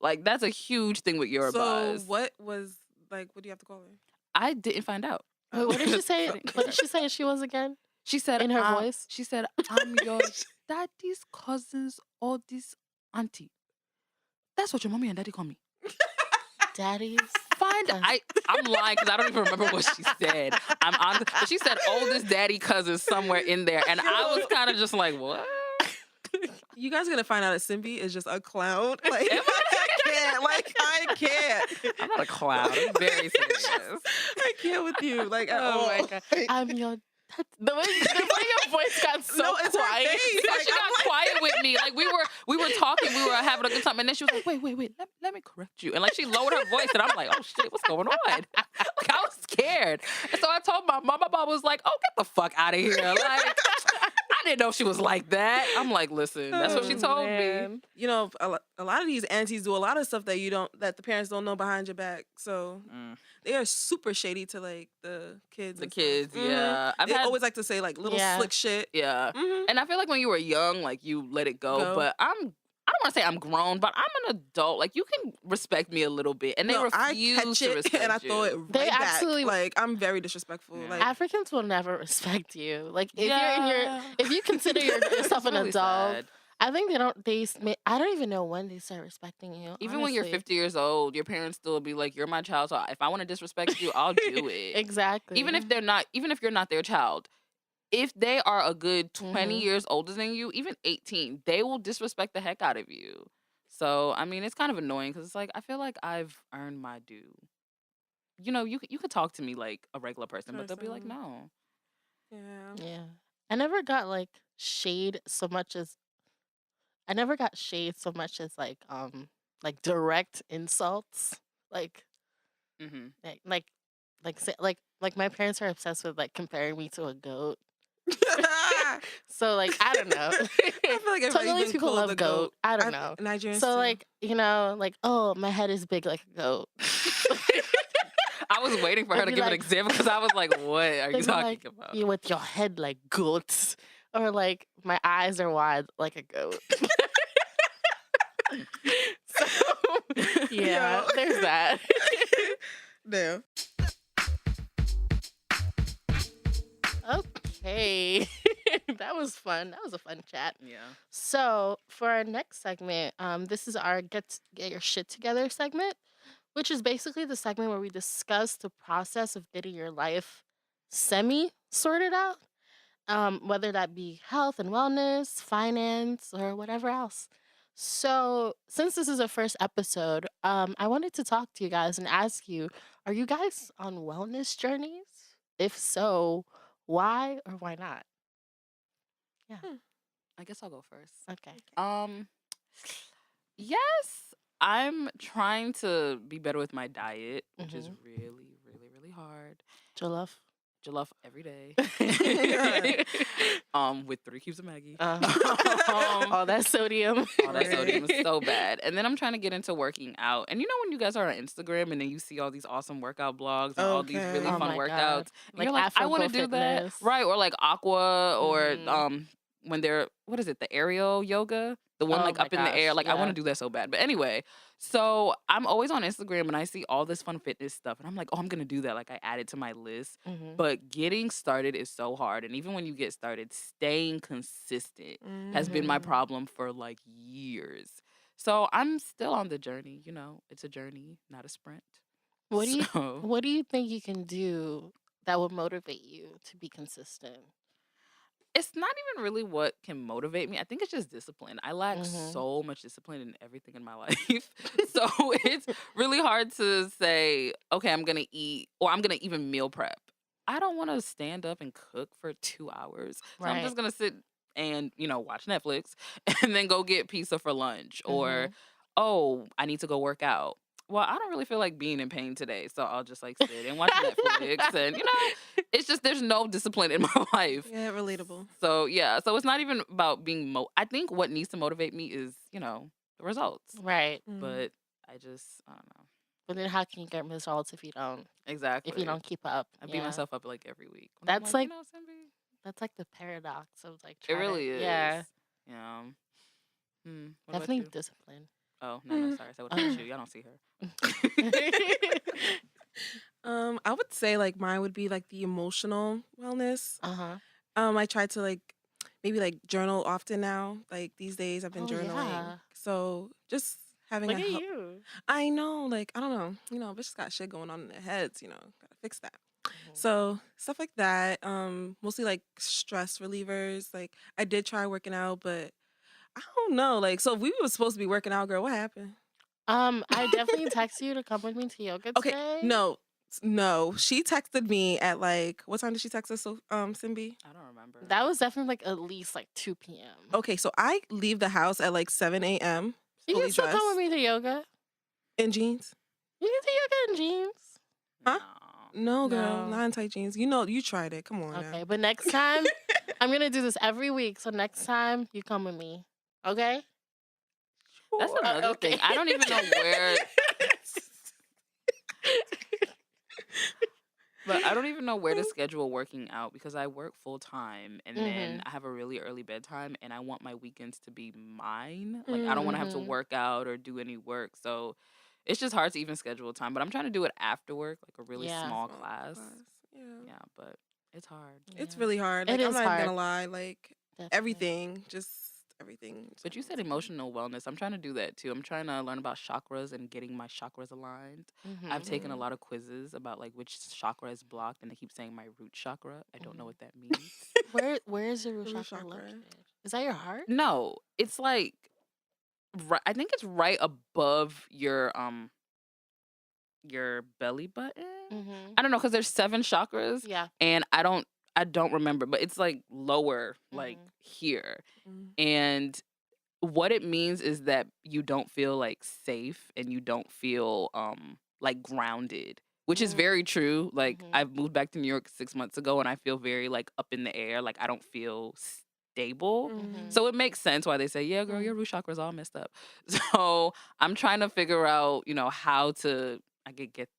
Like, that's a huge thing with Yorubas. So what was, like, what do you have to call her? I didn't find out. Wait, what did she say? What did she say she was again? She said, In her voice? She said, I'm your daddy's cousin's oldest auntie. That's what your mommy and daddy call me. Daddy's. I'm lying because I don't even remember what she said. I'm honest, but she said oldest daddy cousin somewhere in there, and I was kind of just like, what? You guys are gonna find out that Simbi is just a clown. Like, I can't. I'm not a clown. I'm very serious. I can't with you. Like, at all. Oh my god. I'm your. The way your voice got so No, it's her quiet. face. Because Like, she I'm got like- quiet with me. Like, we were talking, we were having a good time, and then she was like, wait, let me correct you. And like, she lowered her voice, and I'm like, oh shit, what's going on? Like, I was scared. And so I told my mom was like, oh, get the fuck out of here. Like, I didn't know she was like that. I'm like, listen, that's what she told me. Man. You know, a lot of these aunties do a lot of stuff that the parents don't know behind your back. So they are super shady to like the kids. The and stuff. kids, Mhm. yeah. They always like to say like little Yeah. slick shit. Yeah. Mhm. And I feel like when you were young, like, you let it go. But I don't want to say I'm grown, but I'm an adult. Like, you can respect me a little bit. And they No, I refuse catch to it respect and I you. throw it right They back. absolutely- Like, I'm very disrespectful. Yeah. Like, Africans will never respect you. Like if you're in Yeah. if you consider yourself an Really adult, sad. I think they don't. I don't even know when they start respecting you. Even when you're honestly. 50 years old, your parents still be like, you're my child. So if I want to disrespect you, I'll do it. Exactly. Even if you're not their child. If they are a good 20 Mhm. years older than you, even 18, they will disrespect the heck out of you. So, I mean, it's kind of annoying because it's like, I feel like I've earned my due. You know, you could talk to me like a regular person, but they'll be like, no. yeah. Yeah. I never got like shade so much as like direct insults. Like Mm-hmm. like my parents are obsessed with like comparing me to a goat. So like I don't know. I feel like everybody's Togolese been people called love a goat. I don't know. Nigerians So too. like, you know, like, oh, my head is big like a goat. I was waiting for her They'd to be give an like- example because I was like, what are They'd you be talking like, about? you with your head like goats. Or like my eyes are wide like a goat. So yeah, Yo. there's that. Damn. Okay. That was fun. That was a fun chat. Yeah. So for our next segment, this is our get your shit together segment, which is basically the segment where we discuss the process of getting your life semi sorted out, whether that be health and wellness, finance, or whatever else. So since this is a first episode, I wanted to talk to you guys and ask you, are you guys on wellness journeys? If so, why or why not? I guess I'll go first. Okay. Yes, I'm trying to be better with my diet, which is Mhm. really, really, really hard. Jollof. Jollof every day. Yeah. With 3 cubes of Maggie. All that sodium. All that sodium is so bad. And then I'm trying to get into working out. And you know when you guys are on Instagram and then you see all these awesome workout blogs and all these Okay. really Oh fun my workouts. God. And Like you're like, I want to AfroGo do that. Fitness. Right. Or like Aqua or Mhm. when they're, what is it, the aerial yoga? The one Oh like my up in the air. gosh, Like I want yeah. to do that so bad. But anyway, so I'm always on Instagram and I see all this fun fitness stuff. And I'm like, oh, I'm going to do that. Like I add it to my list. Mhm. But getting started is so hard. And even when you get started, staying consistent has been my Mhm. problem for like years. So I'm still on the journey, you know. It's a journey, not a sprint. What do you So, What do you think you can do that would motivate you to be consistent? it's not even really what can motivate me. I think it's just discipline. I lack Mhm. so much discipline in everything in my life. So it's really hard to say, okay, I'm going to eat or I'm going to even meal prep. I don't want to stand up and cook for 2 hours. So I'm Right. just going to sit and, you know, watch Netflix and then go get pizza for lunch or, Mhm. oh, I need to go work out. well, I don't really feel like being in pain today, so I'll just like sit and watch Netflix, and it's just there's no discipline in my life. Yeah, relatable. So yeah, so it's not even about being I think what needs to motivate me is the results, Right. Mm. but I don't know But then how can you get results if you don't exactly. keep up? I beat Yeah. myself up like every week. When I'm That's like, like Simbi, that's like the paradox of like it trying to really is. yeah. Yeah. What about Definitely you? discipline. Oh no, Mm. sorry, I said what about you? Y'all don't see her. I would say like mine would be like the emotional wellness. Uh-huh. I try to like maybe like journal often now. Like these days I've been Oh journaling. yeah. So just having Look a at help. you. I know, like I don't know, bitch got shit going on in their heads, gotta fix that. Mhm. So stuff like that. Mostly like stress relievers. Like I did try working out, but I don't know. Like so we were supposed to be working out, girl. What happened? I definitely text you to come with me to yoga Okay, today. no. She texted me at like what time did she text us? So Simbi. I don't remember. That was definitely like at least like 2 p.m. Okay, so I leave the house at like 7 a.m. You fully can still come with dressed me to yoga. in jeans. You can do yoga in jeans. Huh? No. No, girl, No. not in tight jeans. You tried it. Come on Okay, now. but next time I'm gonna do this every week. So next time you come with me. Okay? That's Sure. another Okay. thing. I don't even know where. But I don't even know where to schedule working out because I work full time and then I have a really early bedtime and I want my weekends to be mine. Like I don't want to have to Mhm. work out or do any work. So it's just hard to even schedule time. But I'm trying to do it after work, like a really Yeah. small Small class. class. Yeah. Yeah, but it's hard. It's Yeah. really hard. It Like I'm is not even hard. gonna lie. Like Definitely. everything, just everything. But you said emotional wellness. I'm trying to do that too. I'm trying to learn about chakras and getting my chakras aligned. I've taken a Mhm. lot of quizzes about like which chakra is blocked, and they keep saying my root chakra. I don't know what that means. Where is your root Root chakra chakra. located? Is that your heart? No, it's like I think it's right above your belly button. Mhm. I don't know because there's 7 chakras, Yeah. and I don't remember, but it's like lower, like Mhm. here, Mm. and what it means is that you don't feel like safe and you don't feel like grounded, which is very true. Like Mhm. I've moved back to New York 6 months ago and I feel very like up in the air. Like I don't feel stable. Mhm. So it makes sense why they say, yeah, girl, your root chakra's all messed up. So I'm trying to figure out, how to I get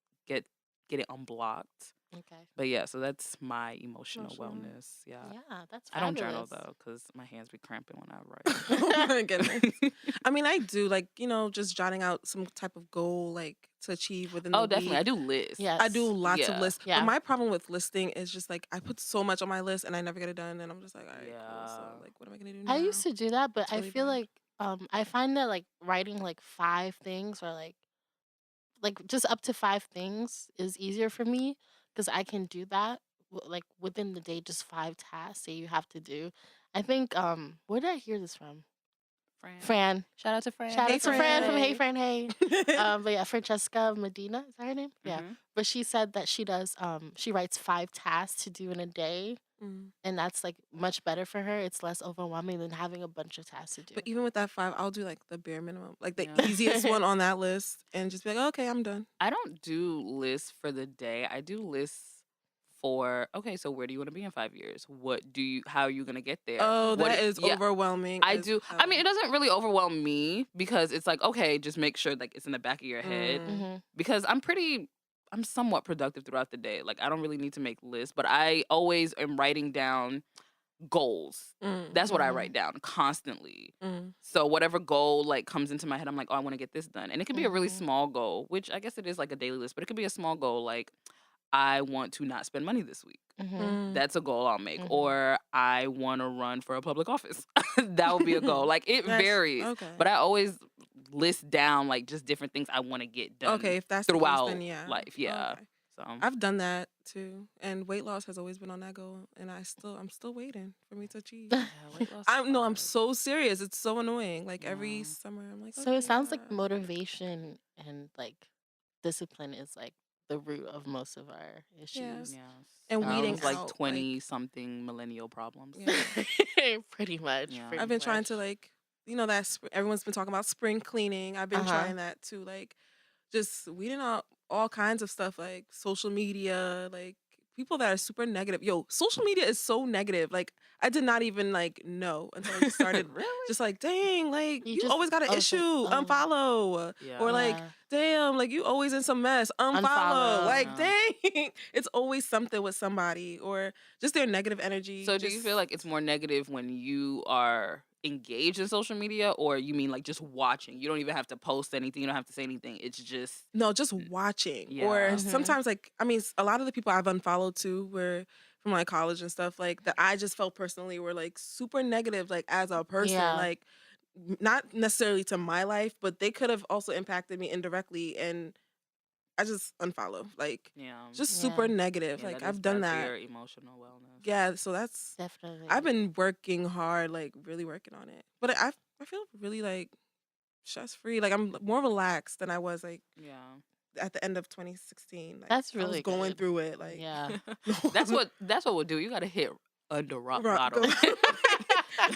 it unblocked. Okay. But yeah, so that's my emotional Emotional. wellness. Yeah. Yeah, that's I don't journal fabulous. though, because my hands be cramping when I Oh my write. goodness. I mean, I do like just jotting out some type of goal like to achieve within the Oh, definitely. I week. do lists. Yes. I do lots of Yeah. lists, Yeah. but my problem with listing is just like I put so much on my list and I never get it done, and I'm just like, all right, cool. So Yeah. like, what am I gonna do now? I used to do that, but It's I really feel bad. like I find that like writing like 5 things or like just up to 5 things is easier for me because I can do that like within the day, just 5 tasks that you have to do. I think where did I hear this from? Fran. Shout out to Fran. Shout Hey, out to Fran from Hey Fran. Fran Hey. But yeah, Francesca Medina, is that her name? Yeah. Mhm. But she said that she does she writes 5 tasks to do in a day. Mm. And that's like much better for her. It's less overwhelming than having a bunch of tasks to do. But even with that 5, I'll do like the bare minimum, like the Yeah. easiest one on that list, and just be like, okay, I'm done. I don't do lists for the day. I do lists for okay, so where do you want to be in 5 years? How are you gonna get there? Oh, What that is yeah. overwhelming. I as do. I mean, it doesn't really overwhelm me because it's like, okay, just make sure like it's in the back of your head. Mhm. Because I'm somewhat productive throughout the day. Like I don't really need to make lists, but I always am writing down goals. That's what I write down constantly. So whatever goal like comes into my head, I'm like, oh, I want to get this done. And it could be a really small goal, which I guess it is like a daily list, but it could be a small goal like I want to not spend money this week. That's a goal I'll make. Or I want to run for a public office. That would be a goal. Like it varies. Okay. But I always list down like just different things I want to get done Okay, if that's the case, throughout then yeah. life. Yeah. Okay. So I've done that too, and weight loss has always been on that goal, and I'm still waiting for me to achieve. yeah, weight loss is I'm hard. so serious. It's so annoying. Like every Yeah. summer, I'm like, So okay, it sounds like yeah. motivation and like discipline is like the root of most of our issues. Yes. And weeding Sounds like out, 20 something millennial problems. Yeah. Pretty much. Yeah. Pretty I've been trying much. to like, that everyone's been talking about spring cleaning. I've been trying that too, like just weeding out all kinds of stuff like social media, like people that are super negative. Yo, social media is so negative. Like I did not even like know until I just started Really? just like, dang, like You you just always got an I was issue, like, oh, unfollow. Or Yeah. like, yeah, damn, like you always in some mess, unfollow. unfollow. Like, Yeah. dang, it's always something with somebody or just their negative energy. So do you feel like it's more negative when you are engaged in social media, or you mean like just watching? You don't even have to post anything. You don't have to say anything. It's just No, just watching. Or yeah. Mhm. sometimes like I mean a lot of the people I've unfollowed too were from like college and stuff like that I just felt personally were like super negative like as a person. Yeah, Like not necessarily to my life, but they could have also impacted me indirectly and I just unfollow. Like Yeah. just super yeah, negative. Yeah, Like that is I've done bad for that. your emotional wellness. Yeah, so that's I've definitely. been working hard, like really working on it. But I feel really like stress free. Like I'm more relaxed than I was like Yeah. at the end of 2016. Like That's I was really going good. through it. Like Yeah. That's what we'll do. You gotta hit under rock bottom. go.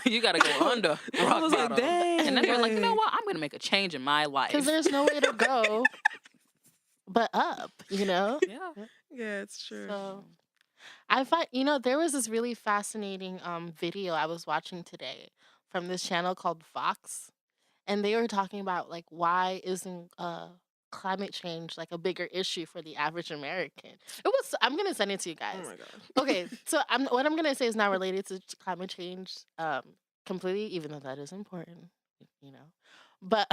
You gotta go under I rock was like, bottom. And then dang, you're like, you know like what? I'm gonna make a change in my Because life. there's no way to go but up, you know? Yeah. yeah, it's true. So I find, there was this really fascinating video I was watching today from this channel called Fox, and they were talking about like why isn't climate change like a bigger issue for the average American? I'm gonna send it to you Oh guys. my god. Okay, so what I'm gonna say is not related to climate change completely, even though that is important, you know. But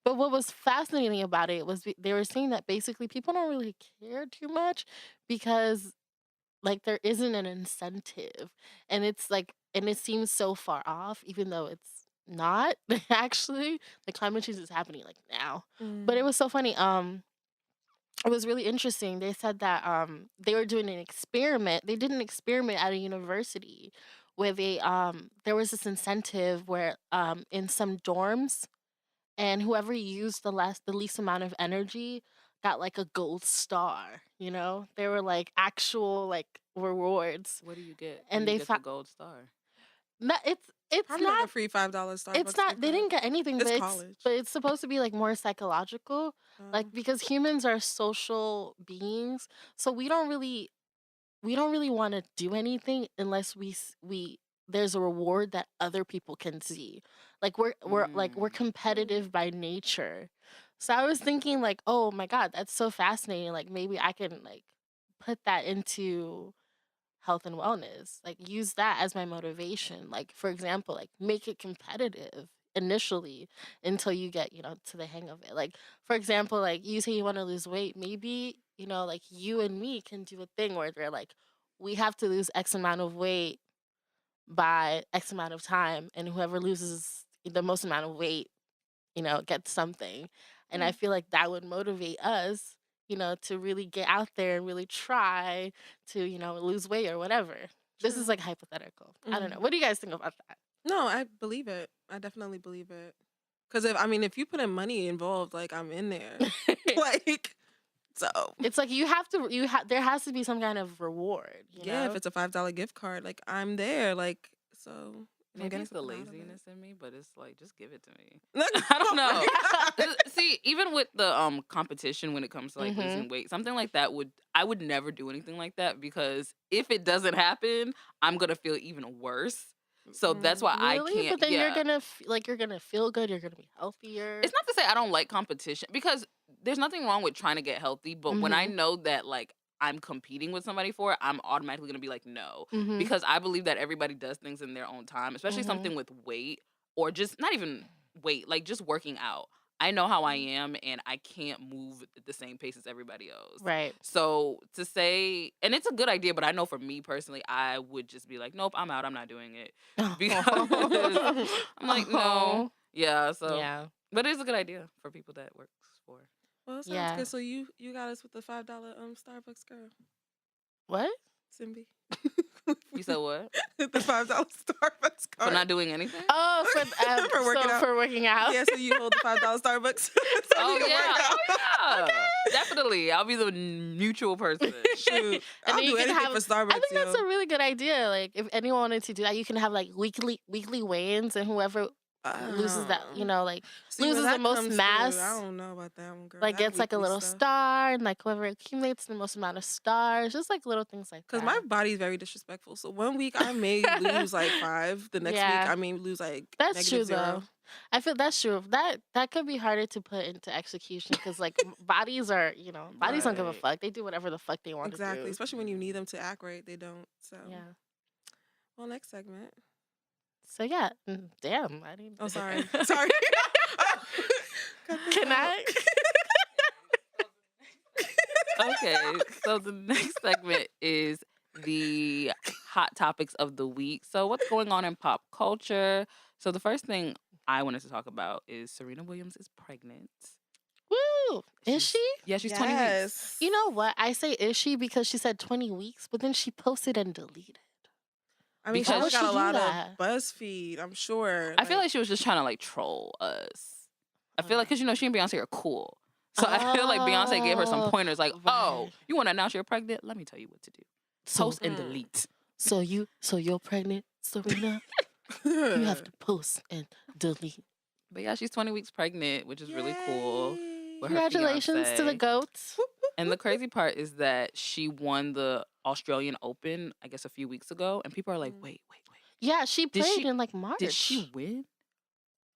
but what was fascinating about it was they were saying that basically people don't really care too much because like there isn't an incentive, and it's like and it seems so far off even though it's not actually. The climate change is happening like now. But it Mm. was so funny. It was really interesting. They said that they were doing an experiment. They did an experiment at a university where there was this incentive where in some dorms, and whoever used the least amount of energy got like a gold star. There were like actual like rewards. What do you get when And you they get the found gold star? not it's Probably like a not free $5 it's Starbucks not gift they card. didn't get anything, It's but college. it's supposed to be like more psychological, like Oh. because humans are social beings, so we don't really want to do anything unless we there's a reward that other people can see. Like we're Mm. Mm. competitive by nature. So I was thinking like, oh my god, that's so fascinating. Like maybe I can like put that into health and wellness. Like use that as my motivation. Like for example, like make it competitive initially until you get, to the hang of it. Like for example, like you say you want to lose weight, maybe, like you and me can do a thing where they're like we have to lose X amount of weight by X amount of time, and whoever loses the most amount of weight, gets something. And I Mm. feel like that would motivate us, to really get out there and really try to, lose weight or whatever. This is True. like hypothetical. I don't know. Mm. What do you guys think about No, I believe it. I definitely believe it. Cause if you put in money involved, like I'm in there. that? Like so It's like there has to be some kind of reward, yeah, if it's a $5 gift card, like I'm there. Like so if I'm Maybe getting it's the something out of laziness in me, but it's like just give it to me. it. I don't Oh know. my God. See, even with the competition when it comes to like Mhm. losing weight, something like that I would never do anything like that, because if it doesn't happen, I'm gonna feel even worse. So that's Mm. why I Really? can't. But then Yeah, you're gonna feel good, you're gonna be healthier. it's not to say I don't like competition, because there's nothing wrong with trying to get healthy, but when I Mhm. know that like I'm competing with somebody for it, I'm automatically going to be like no, Mhm. because I believe that everybody does things in their own time, especially Mhm. something with weight, or just not even weight, like just working out. I know how I am, and I can't move at the same pace as everybody else. Right. So to say, and it's a good idea, but I know for me personally, I would just be like, nope, I'm out. I'm not doing it, because I'm like, no. Oh. Yeah, so Yeah. but it's a good idea for people that works for. Well, it sounds Yeah. good. So you got us with the $5 Starbucks girl, What? Simbi. You said what? The $5 Starbucks For card not doing anything? Oh, for working out. for working out. Yeah, so you hold the $5 Starbucks so Oh you can yeah, work out. oh yeah, definitely. I'll be the mutual person. Shoot, And I'll then you do can anything have. for I Starbucks, think that's yo. a really good idea. Like, if anyone wanted to do that, you can have like weekly weigh-ins, and whoever loses that, like See, where loses the that most comes through, mass. I don't know about that one, girl. Like That gets like a weekly little stuff. star, and like whoever accumulates the most amount of stars, just like little things like that. Because my body's very disrespectful. So one week I may lose like 5. The next week Yeah. I may lose like That's true -0. though. I feel that's true. That could be harder to put into execution because like bodies are, bodies don't give a Right. fuck. They do whatever the fuck they want to Exactly. do. Especially when you need them to act right, they don't. So Yeah. well, next segment. So yeah. Damn. I didn't. Oh, sorry. Sorry. Cut this Can out. I? Okay, so the next segment is the hot topics of the week. So what's going on in pop culture? So the first thing I wanted to talk about is Serena Williams is pregnant. Woo! Is She's- she? Yeah, she's 20 weeks. Yes. You know what? I say is she because she said 20 weeks, but then she posted and deleted. I mean, Because- she Why would got she a do lot that? of BuzzFeed, I'm sure. I feel like she was just trying to like troll us. I feel like, because she and Beyonce are cool. So I feel like Beyonce gave her some Oh, pointers like, oh, right. you want to announce you're pregnant? Let me tell you what to do. Post and delete. So you're pregnant, Serena? You have to post and delete. But yeah, she's 20 weeks pregnant, which is really cool. Yay. with her Congratulations to the fiancé. goats. And the crazy part is that she won the Australian Open, I guess, a few weeks ago. And people are like, wait. Yeah, she Did played she- in like March. Did she win?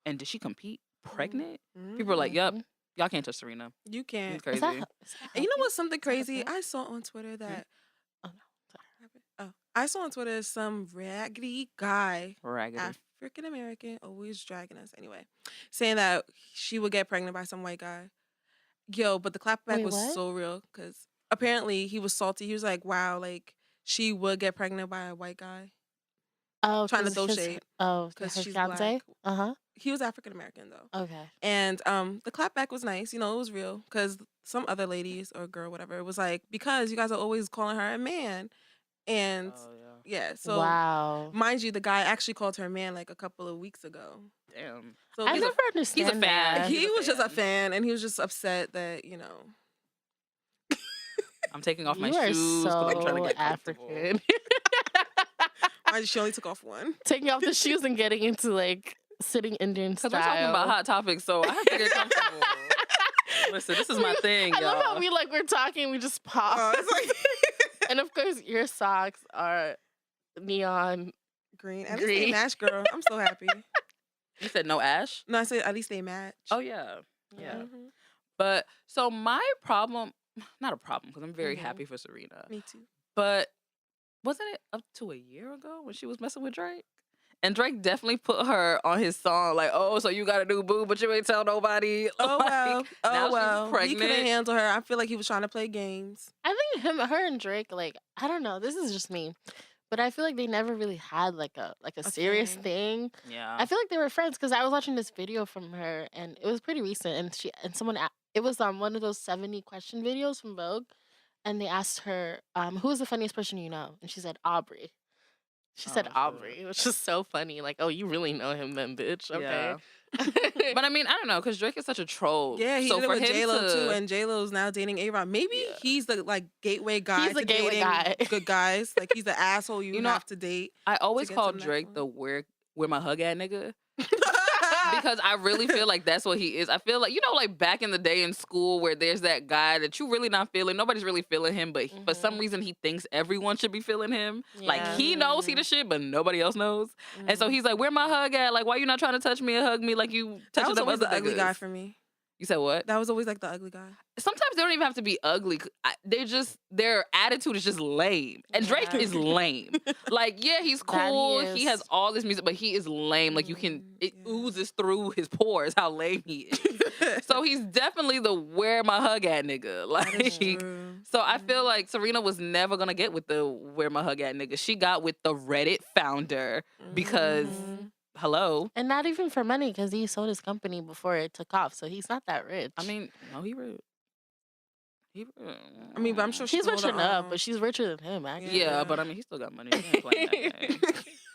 And did she compete pregnant? Mhm. People are like, yep, y'all can't touch Serena. You She's can't. Is crazy. that, And you know what's something Is that crazy? okay? I saw on Twitter that. Oh, no, Oh, I saw on Twitter some raggedy guy, Raggedy. African American, always dragging us anyway, saying that she would get pregnant by some white guy. Yo, but the clapback Wait, was what? so real because apparently he was salty. He was like, "Wow, like she would get pregnant by a white guy." Oh, Trying to 'cause throw his- shade Oh, 'cause her she's fiance. black. He was African American though, Okay. and the clapback was nice. You know, it was real because some other ladies or girl, whatever, was like, because you guys are always calling her a man, and Oh, yeah, so. Wow. Mind you, the guy actually called her man like a couple of weeks ago. yeah. Damn. So I he's a- never understand fan. that. He's he a was just a fan. fan, and he was just upset that I'm taking off my You are shoes because I'm trying to so get comfortable. African. she only took off one. Taking off the shoes and getting into like sitting Indian Because style. we're talking about hot topics, so I have to get comfortable. Listen, this is my thing, I y'all. love how we're talking, we just pop. Oh, it's like And of course, your socks are neon. green. At least they Green. match, girl. I'm so happy. You said no ash? No, I said at least they match. Oh, yeah. Yeah. Mhm. But so my problem, not a problem, because I'm very Mhm. happy for Serena. Me too. But wasn't it up to a year ago when she was messing with Drake? And Drake definitely put her on his song, like, oh, so you got to do boo, but you ain't tell nobody. Oh Like, well. now Oh she's well. He couldn't pregnant. handle her. I feel like he was trying to play games. I think her and Drake, like, I don't know, this is just me, but I feel like they never really had like a serious thing. thing. Yeah. I feel like they were friends because I was watching this video from her and it was pretty recent, and someone it was one of those 70 question videos from Vogue, and they asked her, who is the funniest person you know? And she said Aubrey. She said Oh, shit. Aubrey, which is so funny. Like, oh, you really know him then, bitch. Okay. Yeah. But I mean, I don't know, because Drake is such a troll. Yeah, he so did it for with him J Lo to, too, and J Lo's now dating A-Rod. Maybe Yeah. he's the like gateway guy. He's the to gateway dating guy. Good guys. Like he's the asshole you, You know, have to date. I always get call to the next Drake one. the where my hug at nigga. Because I really feel like that's what he is. I feel like, like back in the day in school where there's that guy that you really not feeling. Nobody's really feeling him, but for some reason he thinks everyone should be feeling him. Like Yeah. he knows he the shit, but nobody else knows. And so he's like, where my hug at? Like, why you not trying to touch me and hug me like you that touching was them always other the ugly guy niggas? for me. You said what? That was always like the ugly guy. Sometimes they don't even have to be ugly. Their attitude is just lame. And Drake Yeah. is lame. Like, yeah, he's That he cool. is. He has all this music, but he is lame. Like, it Yeah. oozes through his pores how lame he is. So he's definitely the where my hug at nigga. That is Like, true. so I feel like Serena was never gonna get with the where my hug at nigga. She got with the Reddit founder because Mhm. hello. And not even for money because he sold his company before it took off. So he's not that rich. I mean, no, he rude. I mean, but I'm sure she's she rich enough, but she's richer than him, actually. Yeah, Yeah. but I mean, he still got money. He ain't playing that game.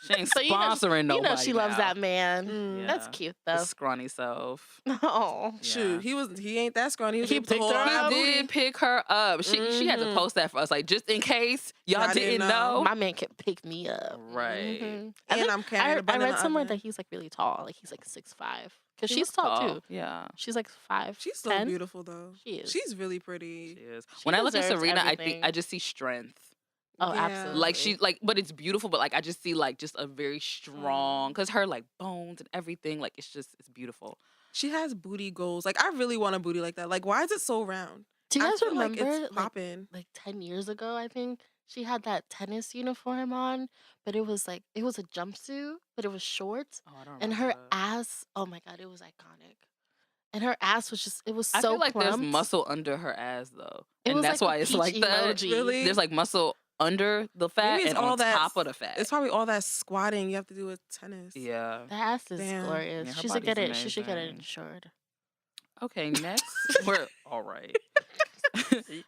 She ain't So sponsoring nobody. You know she loves now. that man. Mm. That's Yeah. cute The though. scrawny self. Oh. Shoot, he ain't that scrawny. He was He able to picked hold her all that up. booty. Did pick her up. She had to Mhm. post that for us, like, just in case y'all I didn't didn't know. know. My man can pick me up. Right. Mhm. And I'm carrying a bun I in read the somewhere oven. that he's like really tall. Like he's like 6'5". Cause She she's looks tall too. Yeah. She's like 5'10". She's so beautiful though. She is. She's really pretty. She is. She When I look at deserves Serena, I think everything. I just see strength. Oh, Yeah. absolutely. Like she but it's beautiful, but like I just see like just a very strong, because her like bones and everything, like it's beautiful. She has booty goals. Like I really want a booty like that. Like why is it so round? Do you I guys feel remember like it's popping. like 10 years ago, I think she had that tennis uniform on, but it was a jumpsuit, but it was short. Oh, I don't And remember her that. ass, oh my God, it was iconic. And her ass was just, it was so I feel like there's plumped. muscle under her ass though. It And was that's like why a it's like peach that. emoji. Really? There's like muscle under the fat Maybe it's and all on that top of the fat. It's probably all that squatting you have to do with tennis. Yeah. That ass is Damn. glorious. Yeah, her she should get body's it. She should get it amazing. insured. Okay, next we're all right.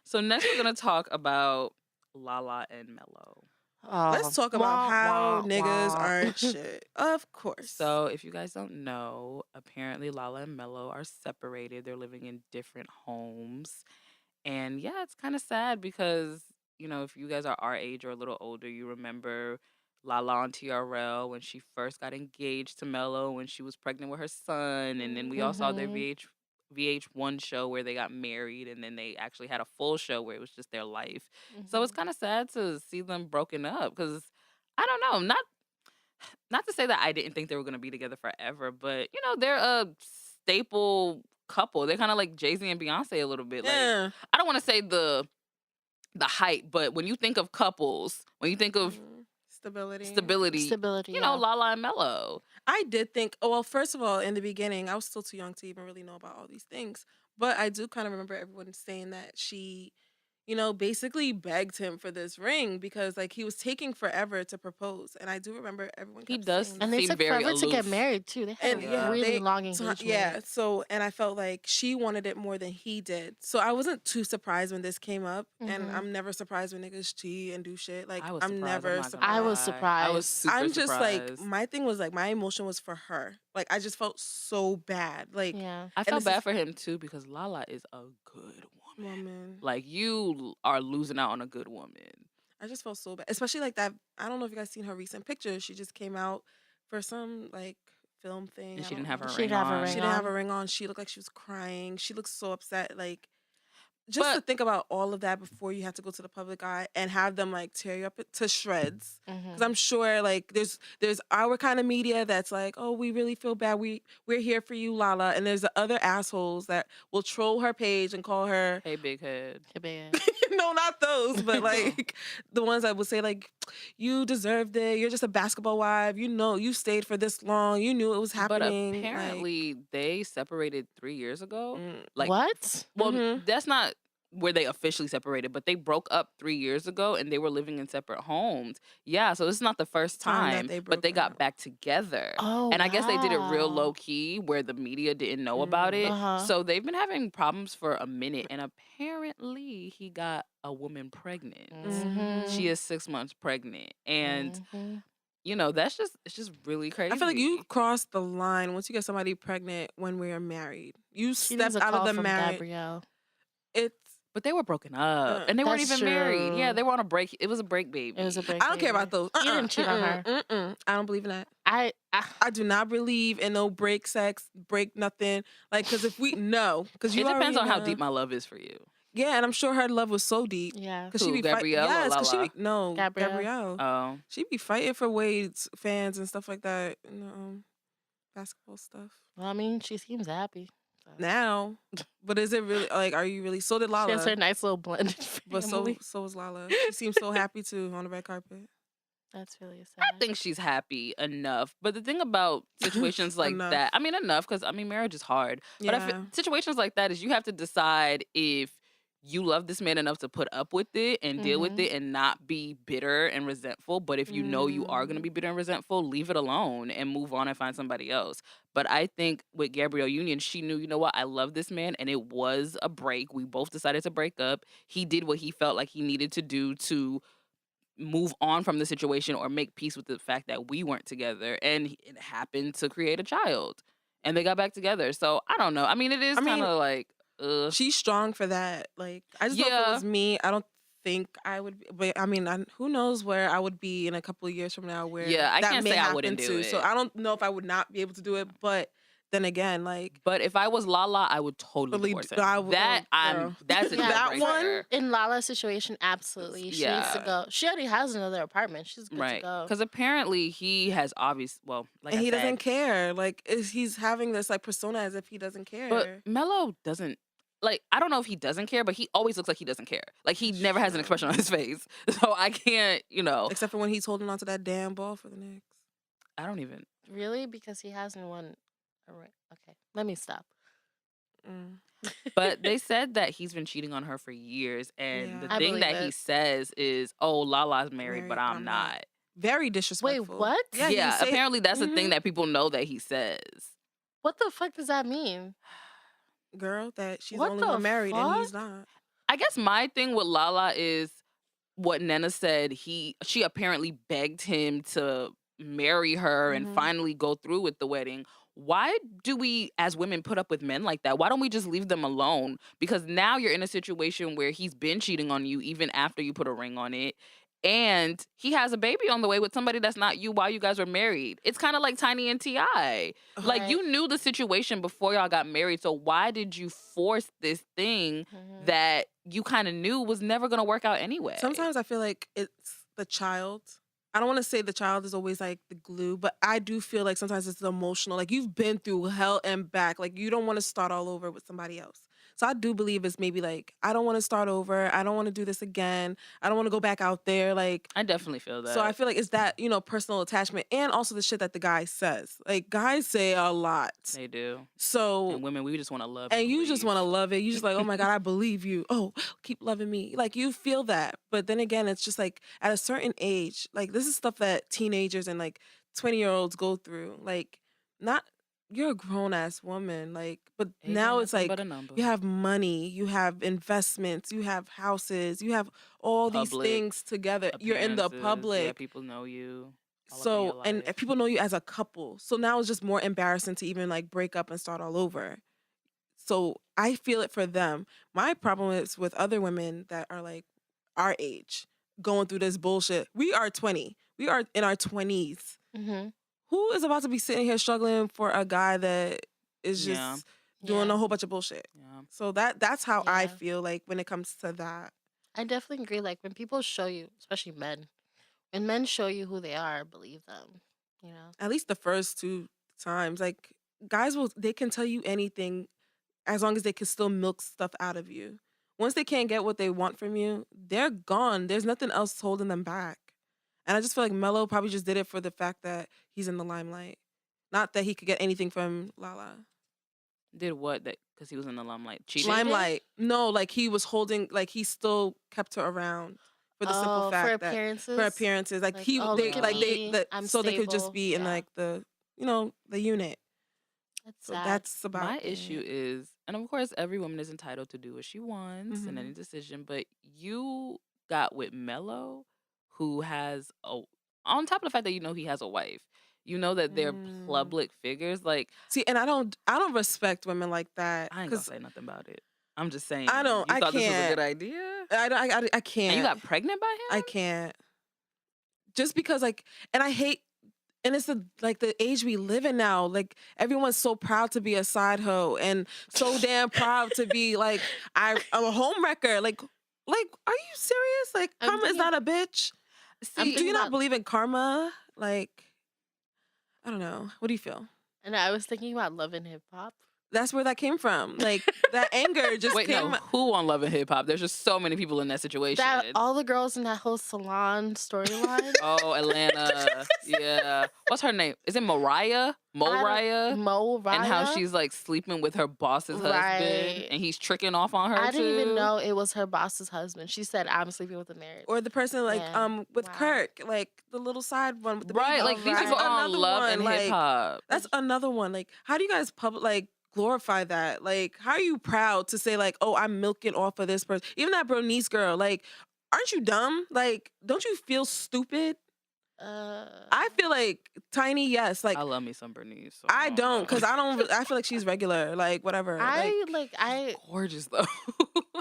So next we're gonna talk about Lala and Mello. Oh, Let's talk about how niggas wah. aren't shit. Of course. So if you guys don't know, apparently Lala and Mello are separated. They're living in different homes. And yeah, it's kind of sad because, you know, if you guys are our age or a little older, you remember Lala on TRL when she first got engaged to Mello when she was pregnant with her son. And then we all saw their Mhm. VH1 show where they got married, and then they actually had a full show where it was just their life. So it's Mhm. kind of sad to see them broken up because I don't know, not to say that I didn't think they were going to be together forever, but you know, they're a staple couple. They're kind of like Jay-Z and Beyonce a little bit. Like yeah. I don't want to say the hype, but when you think of couples, when you think of Stability. Stability. you know, Yeah. Lala and Mello. I did think, well, first of all, in the beginning, I was still too young to even really know about all these things. But I do kind of remember everyone saying that she, you know, basically begged him for this ring because like he was taking forever to propose. And I do remember everyone He kept does saying And that. they seem took very forever to get aloof. married too. They had And a yeah, really they long engagement. yeah, so and I felt like she wanted it more than he did. So I wasn't too surprised when this came up. And Mhm. I'm never surprised when niggas cheat and do shit. Like I was I'm surprised. never I'm not gonna I was lie. surprised. I was super I'm just surprised. like my thing was like my emotion was for her. Like I just felt so bad. Like Yeah. I and felt this bad is- for him too because Lala is a good woman. woman. Like you are losing out on a good woman. I just felt so bad, especially like that. I don't know if you guys seen her recent pictures. She just came out for some like film thing. And I she didn't don't have know. her She ring didn't have a on. ring She didn't have on. a ring on. She looked like she was crying. She looked so upset. Like just to But think about all of that before you have to go to the public eye and have them like tear you up to shreds. Because I'm sure like there's our kind of media that's like, oh, we really feel bad. We're here for you, Lala. And there's the other assholes that will troll her page and call her hey, big head. no, not those, but like the ones that would say like, you deserved it. You're just a basketball wife. You know, you stayed for this long. You knew it was happening. But apparently they separated 3 years ago. Like What? well, Mhm. that's not where they officially separated, but they broke up 3 years ago and they were living in separate homes. Yeah, so this is not the first Time that time, they but they broke got up. back together. Oh, And I guess they did it real wow. low key where the media didn't know about it. Uh-huh. So they've been having problems for a minute, and apparently he got a woman pregnant. Mhm. She is 6 months pregnant, and Mhm. you know it's just really crazy. I feel like you crossed the line once you get somebody pregnant when we are married. You She needs stepped a out of call the from marriage. Gabrielle. It's But they were broken up, and they weren't That's even married. Yeah, true. they were on a break. It was a break baby. It was a break. I don't care about baby. those. He didn't cheat on her. I don't believe in that. I I do not believe in no break sex, break nothing. Like, because if we know, because It you depends on how know. deep my love is for you. Yeah, and I'm sure her love was so deep. yeah. Cause she Who, be Gabrielle or Yes, cause she Lala? be no Gabrielle. Gabrielle. Oh, She be fighting for Wade's fans and stuff like that. You know, basketball stuff. Well, I mean, she seems happy. So. Now, but is it really like? Are you really? So did She has her Lala, nice little blended but family. so was Lala. She seems so happy too on the red carpet. That's really sad. I think she's happy enough. But the thing about situations like Enough. that, I mean, enough because I mean, marriage is hard. But I Yeah. feel, situations like that is you have to decide if you love this man enough to put up with it and deal with it and not be bitter and resentful. But if you know you are going to be bitter and resentful, leave it alone and move on and find somebody else. But I think with Gabrielle Union, she knew, you know what, I love this man, and it was a break. We both decided to break up. He did what he felt like he needed to do to move on from the situation or make peace with the fact that we weren't together, and it happened to create a child, and they got back together. So I don't know. I mean, it is I kind mean, of like, she's strong for that. Like, I just know if it yeah, was me, I don't think I would. But I mean, who knows where I would be in a couple of years from now, where yeah. I that can't may say I happen wouldn't do too. So it, I don't know if I would not be able to do it. But then again, like, but if I was Lala, I would totally divorce him. I would. That Oh, girl. that's a deal Yeah, That one. breaker. in Lala's situation, absolutely. She needs to Yeah. go. She already has another apartment. She's good to Right, go. because apparently he has like And I he said, doesn't care. Like, he's having this like persona as if he doesn't care. but Mello doesn't. Like, I don't know if he doesn't care, but he always looks like he doesn't care. Like, he That's never has an true. expression on his face. So I can't, Except for when he's holding on to that damn ball for the Knicks. I don't even. Really? Because he hasn't won. All right. Okay. Let me stop. Mm. But they said that he's been cheating on her for years, and Yeah. the I thing believe that he it. says is, "Oh, Lala's married, but I'm not." not. Very Wait, disrespectful. what? Yeah, he Yeah, say- apparently that's the thing Mhm. that people know that he says. What the fuck does that mean? Girl, that she's What the only the one married and he's fuck? not. I guess my thing with Lala is what Nnenna said. She apparently begged him to marry her and Mhm. finally go through with the wedding. Why do we as women put up with men like that? Why don't we just leave them alone? Because now you're in a situation where he's been cheating on you even after you put a ring on it. And he has a baby on the way with somebody that's not you while you guys were married. It's kind of like Tiny and T.I. Like, Right. you knew the situation before y'all got married. So why did you force this thing Mhm. that you kind of knew was never going to work out anyway? Sometimes I feel like it's the child. I don't want to say the child is always like the glue, but I do feel like sometimes it's the emotional. Like, you've been through hell and back. Like, you don't want to start all over with somebody else. So I do believe it's maybe like, I don't want to start over. I don't want to do this again. I don't want to go back out there. Like, I definitely feel that. so I feel like it's that, personal attachment, and also the shit that the guy says. Like, guys say a lot. They do. So, And women, we just want to love and you just want to believe. love it. You just like, oh my God, I believe you. Oh, keep loving me. Like, you feel that. But then again, it's just like at a certain age, like, this is stuff that teenagers and like 20-year-olds go through. Like, not, you're a grown ass woman. Like, but Age now ain't it's nothing like but a number. you have money, you have investments, you have houses, you have all these Public things together. You're in the appearances. public. Yeah, people know you. all up in So, your and life. people know you as a couple. So now it's just more embarrassing to even like break up and start all over. So I feel it for them. My problem is with other women that are like our age going through this bullshit. We are 20. We are in our 20s. Mhm. Who is about to be sitting here struggling for a guy that is just Yeah. doing Yeah. a whole bunch of bullshit? Yeah. So that's how I Yeah. feel like when it comes to that. I definitely agree. Like when people show you, especially men, when men show you who they are, believe them. You know. At least the first two times, like guys they can tell you anything as long as they can still milk stuff out of you. Once they can't get what they want from you, they're gone. There's nothing else holding them back. And I just feel like Mello probably just did it for the fact that he's in the limelight. Not that he could get anything from Lala. Did what? That because he was in the limelight. Cheated. Limelight. No, like he was holding, like he still kept her around for the simple fact for that appearances. for appearances. Like, Like, they look at like me, they I'm so they could just stable. be in Yeah. like the the unit. That's So sad. that's about My it. issue is, and of course, every woman is entitled to do what she wants in Mhm. any decision, but you got with Mello, who has on top of the fact that you know he has a wife, you know that they're Mm. public figures. Like, See, and I don't respect women like that I ain't gonna because say nothing about it. I'm just saying. I don't- You I thought this was a can't. good idea, I can't. and you got pregnant by him. I can't. Just because, like, and I hate, and it's the age we live in now. Like, everyone's so proud to be a side hoe and so damn proud to be like, I'm a homewrecker. Like, are you serious? Like, I'm karma is thinking- not a bitch. I'm Do you thinking not about- believe in karma? Like, I don't know. What do you feel? And I was thinking about Love and Hip Hop. That's where that came from. Like, that anger just Wait, came. no. Who on Love and Hip Hop? There's just so many people in that situation. That all the girls in that whole salon storyline. Oh, Atlanta. Yeah. What's her name? Is it Mariah? Moriah? Mo Raya. And how she's like sleeping with her boss's husband Right. and he's tricking off on her. I didn't too. even know it was her boss's husband. She said, "I'm sleeping with a married." Or the person like Yeah. with Wow. Kirk, like the little side one with the Right, baby. like these right. people are on Another Love one, and like, Hip Hop. That's another one. Like, how do you guys glorify that? Like, how are you proud to say like, oh, I'm milking off of this person? Even that Bernice girl, like, aren't you dumb? Like, don't you feel stupid? I feel like Tiny, yes. Like, I love me some Bernice. So I don't don't, know. because I feel like she's regular. Like, whatever. I Gorgeous though.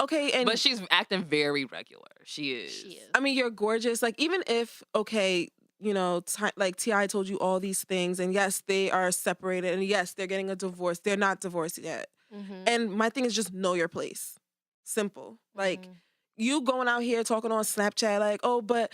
Okay, and but she's acting very regular. She is. she is. I mean, you're gorgeous. Like, even if, okay, you know, like T.I. told you all these things, and yes, they are separated, and yes, they're getting a divorce. They're not divorced yet. And my thing is just know your place. Simple. Like, you going out here talking on Snapchat, like, oh, but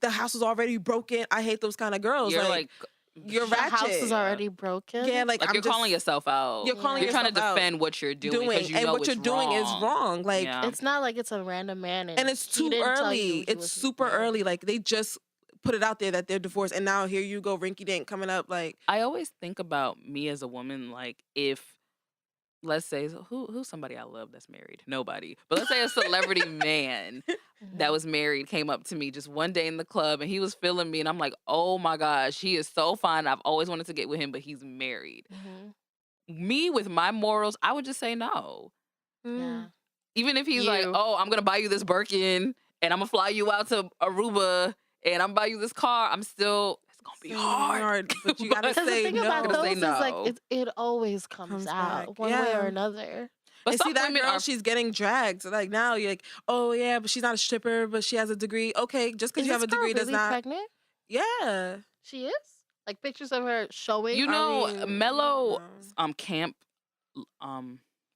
the house is already broken. I hate those kind of girls. You're like you're the ratchet. house is already broken. Yeah, like I'm you're calling yourself out. You're calling You're yourself trying to out. defend what you're doing because you and know what it's you're doing is wrong. Like it's not like it's a random man, and it's he too didn't tell you early. he It's was super married. early. Like they just put it out there that they're divorced, and now here you go, rinky dink coming up. Like I always think about me as a woman, like if let's say who's somebody I love that's married? Nobody. But let's say a celebrity man that was married came up to me just one day in the club and he was feeling me and I'm like, oh my gosh, he is so fine. I've always wanted to get with him, but he's married. Me with my morals, I would just say no. Yeah. Even if he's like, oh, I'm gonna buy you this Birkin and I'm gonna fly you out to Aruba and I'm buy you this car, I'm still it's gonna be hard. But you gotta Because the say thing no. about those say is no. like it always comes out back. one way Yeah. or another. But And some see that women girl, are she's getting dragged. Like now you're like, oh yeah, but she's not a stripper, but she has a degree. Okay, just because Is you have a this girl degree does really not. pregnant? Yeah. She is. Like pictures of her showing. you know, I mean, Mello no. camp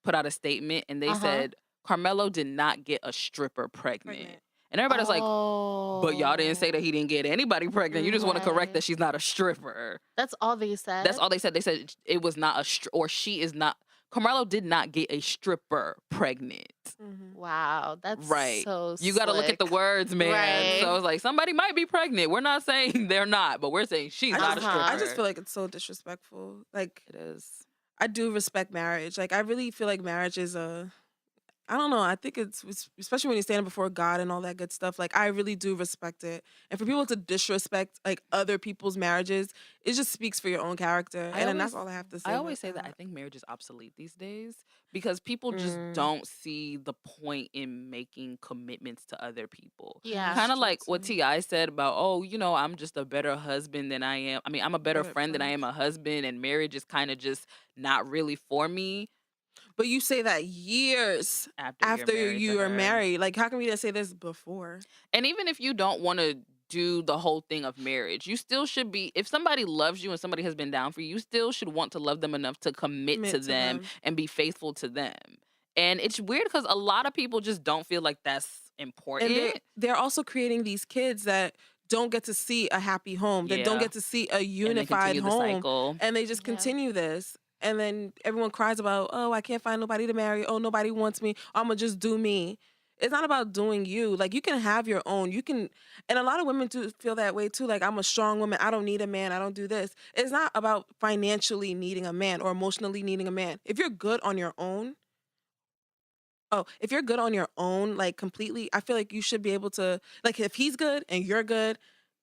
put out a statement and they said Carmelo did not get a stripper pregnant. And everybody's like, but y'all didn't say that he didn't get anybody pregnant. You just want to correct that she's not a stripper. That's all they said. That's all they said. They said it was not or she is not. Carmelo did not get a stripper pregnant. Wow, that's right. so You got to look at the words, man. Right. So it's like somebody might be pregnant. We're not saying they're not, but we're saying she's not a stripper. I just feel like it's so disrespectful. Like it is. I do respect marriage. Like I really feel like marriage is I don't know. I think it's especially when you're standing before God and all that good stuff. Like I really do respect it. And for people to disrespect like other people's marriages, it just speaks for your own character. And that's all I have to say. I always say that I think marriage is obsolete these days because people just don't see the point in making commitments to other people. Yeah. Kind of like what T.I. said about, oh, you know, I'm just a better husband than I am. I mean, I'm a better friend than I am a husband, and marriage is kind of just not really for me. But you say that years after you are married. Like, how come we didn't say this before? And even if you don't want to do the whole thing of marriage, you still should be, if somebody loves you and somebody has been down for you, you still should want to love them enough to commit to them and be faithful to them. And it's weird because a lot of people just don't feel like that's important. And they're also creating these kids that don't get to see a happy home, that don't get to see a unified home. And they just continue this. And then everyone cries about, oh, I can't find nobody to marry. Oh, nobody wants me. I'm going to just do me. It's not about doing you. Like, you can have your own. You can, and a lot of women do feel that way too. Like, I'm a strong woman. I don't need a man. I don't do this. It's not about financially needing a man or emotionally needing a man. If you're good on your own, like completely, I feel like you should be able to, like, if he's good and you're good,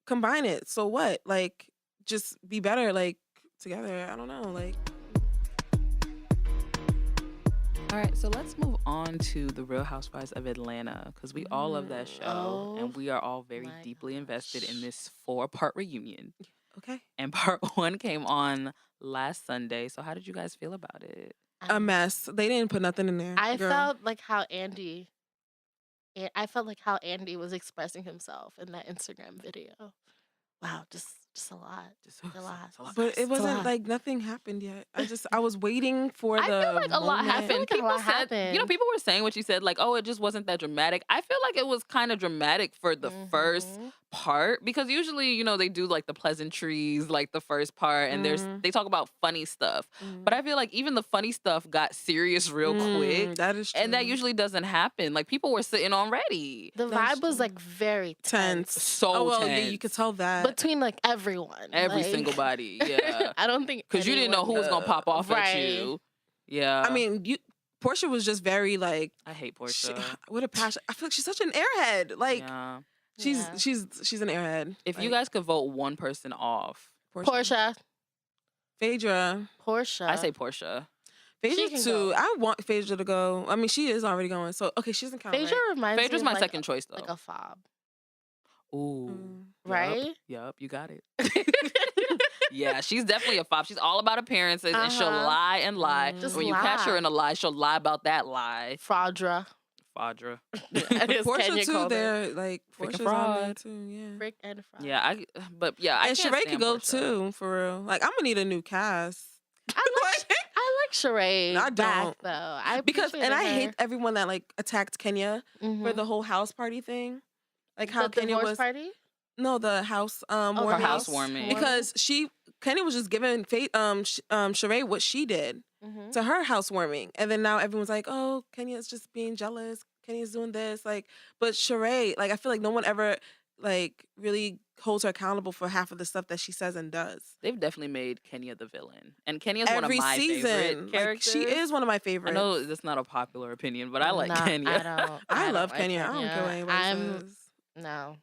combine it. So what? Like, just be better, like, together. I don't know. Like, all right, so let's move on to The Real Housewives of Atlanta because we all love that show and we are all very deeply invested in this 4-part reunion. Okay. And part 1 came on last Sunday. So how did you guys feel about it? A mess. They didn't put nothing in there. I felt like how Andy was expressing himself in that Instagram video. Wow, just a lot. Just a lot. But it wasn't like nothing happened yet. I was waiting for the I feel like a lot happened. People happened. You know, people were saying what you said, like, oh, it just wasn't that dramatic. I feel like it was kind of dramatic for the first part because usually, you know, they do like the pleasantries, like the first part, and they talk about funny stuff. But I feel like even the funny stuff got serious real quick. That is true. And that usually doesn't happen. Like people were sitting on ready. The vibe was like very tense. So tense. Yeah, you could tell that. Between like everyone. Every single body, yeah. I don't think because you didn't know who was gonna pop off at you. Yeah. I mean, Portia was just very like. I hate Portia. What a passion! I feel like she's such an airhead. Like, she's an airhead. If you guys could vote one person off, Portia. Phaedra. Portia. I say Portia. Phaedra can too. go. I want Phaedra to go. I mean, she is already going. So okay, she doesn't count, Phaedra right? reminds Phaedra's me my of second choice though. like a fob, Ooh. right? Yup, you got it. Yeah, she's definitely a fob. She's all about appearances and she'll Uh-huh. lie and lie. Just When you catch her lie. in a lie, she'll lie about that lie. Fraudra. Fadra. As Portia Kenya too. called her. They're like Freaking Portia's on there fraud. too. Yeah. Frick and fraud. Yeah, I and can't Sheree could stand go Portia. too, for real. Like I'm gonna need a new cast. I like Sheree. I back don't. though. I Because and I appreciated hate everyone that like attacked Kenya her. for the whole house party thing. Like how the Kenya divorce was party. no the house Oh, Her warming. housewarming. Because Kenya was just giving Sheree what she did Mhm. to her housewarming, and then now everyone's like, oh, Kenya's just being jealous. Kenya's doing this, like, but Sheree, like, I feel like no one ever like really holds her accountable for half of the stuff that she says and does. They've definitely made Kenya the villain, and Kenya's one of Every my season, favorite like, characters. she is one of my I favorites. know that's not a popular opinion, but I like Nah, Kenya. I don't. I don't love like Kenya. I don't care what anybody says. No.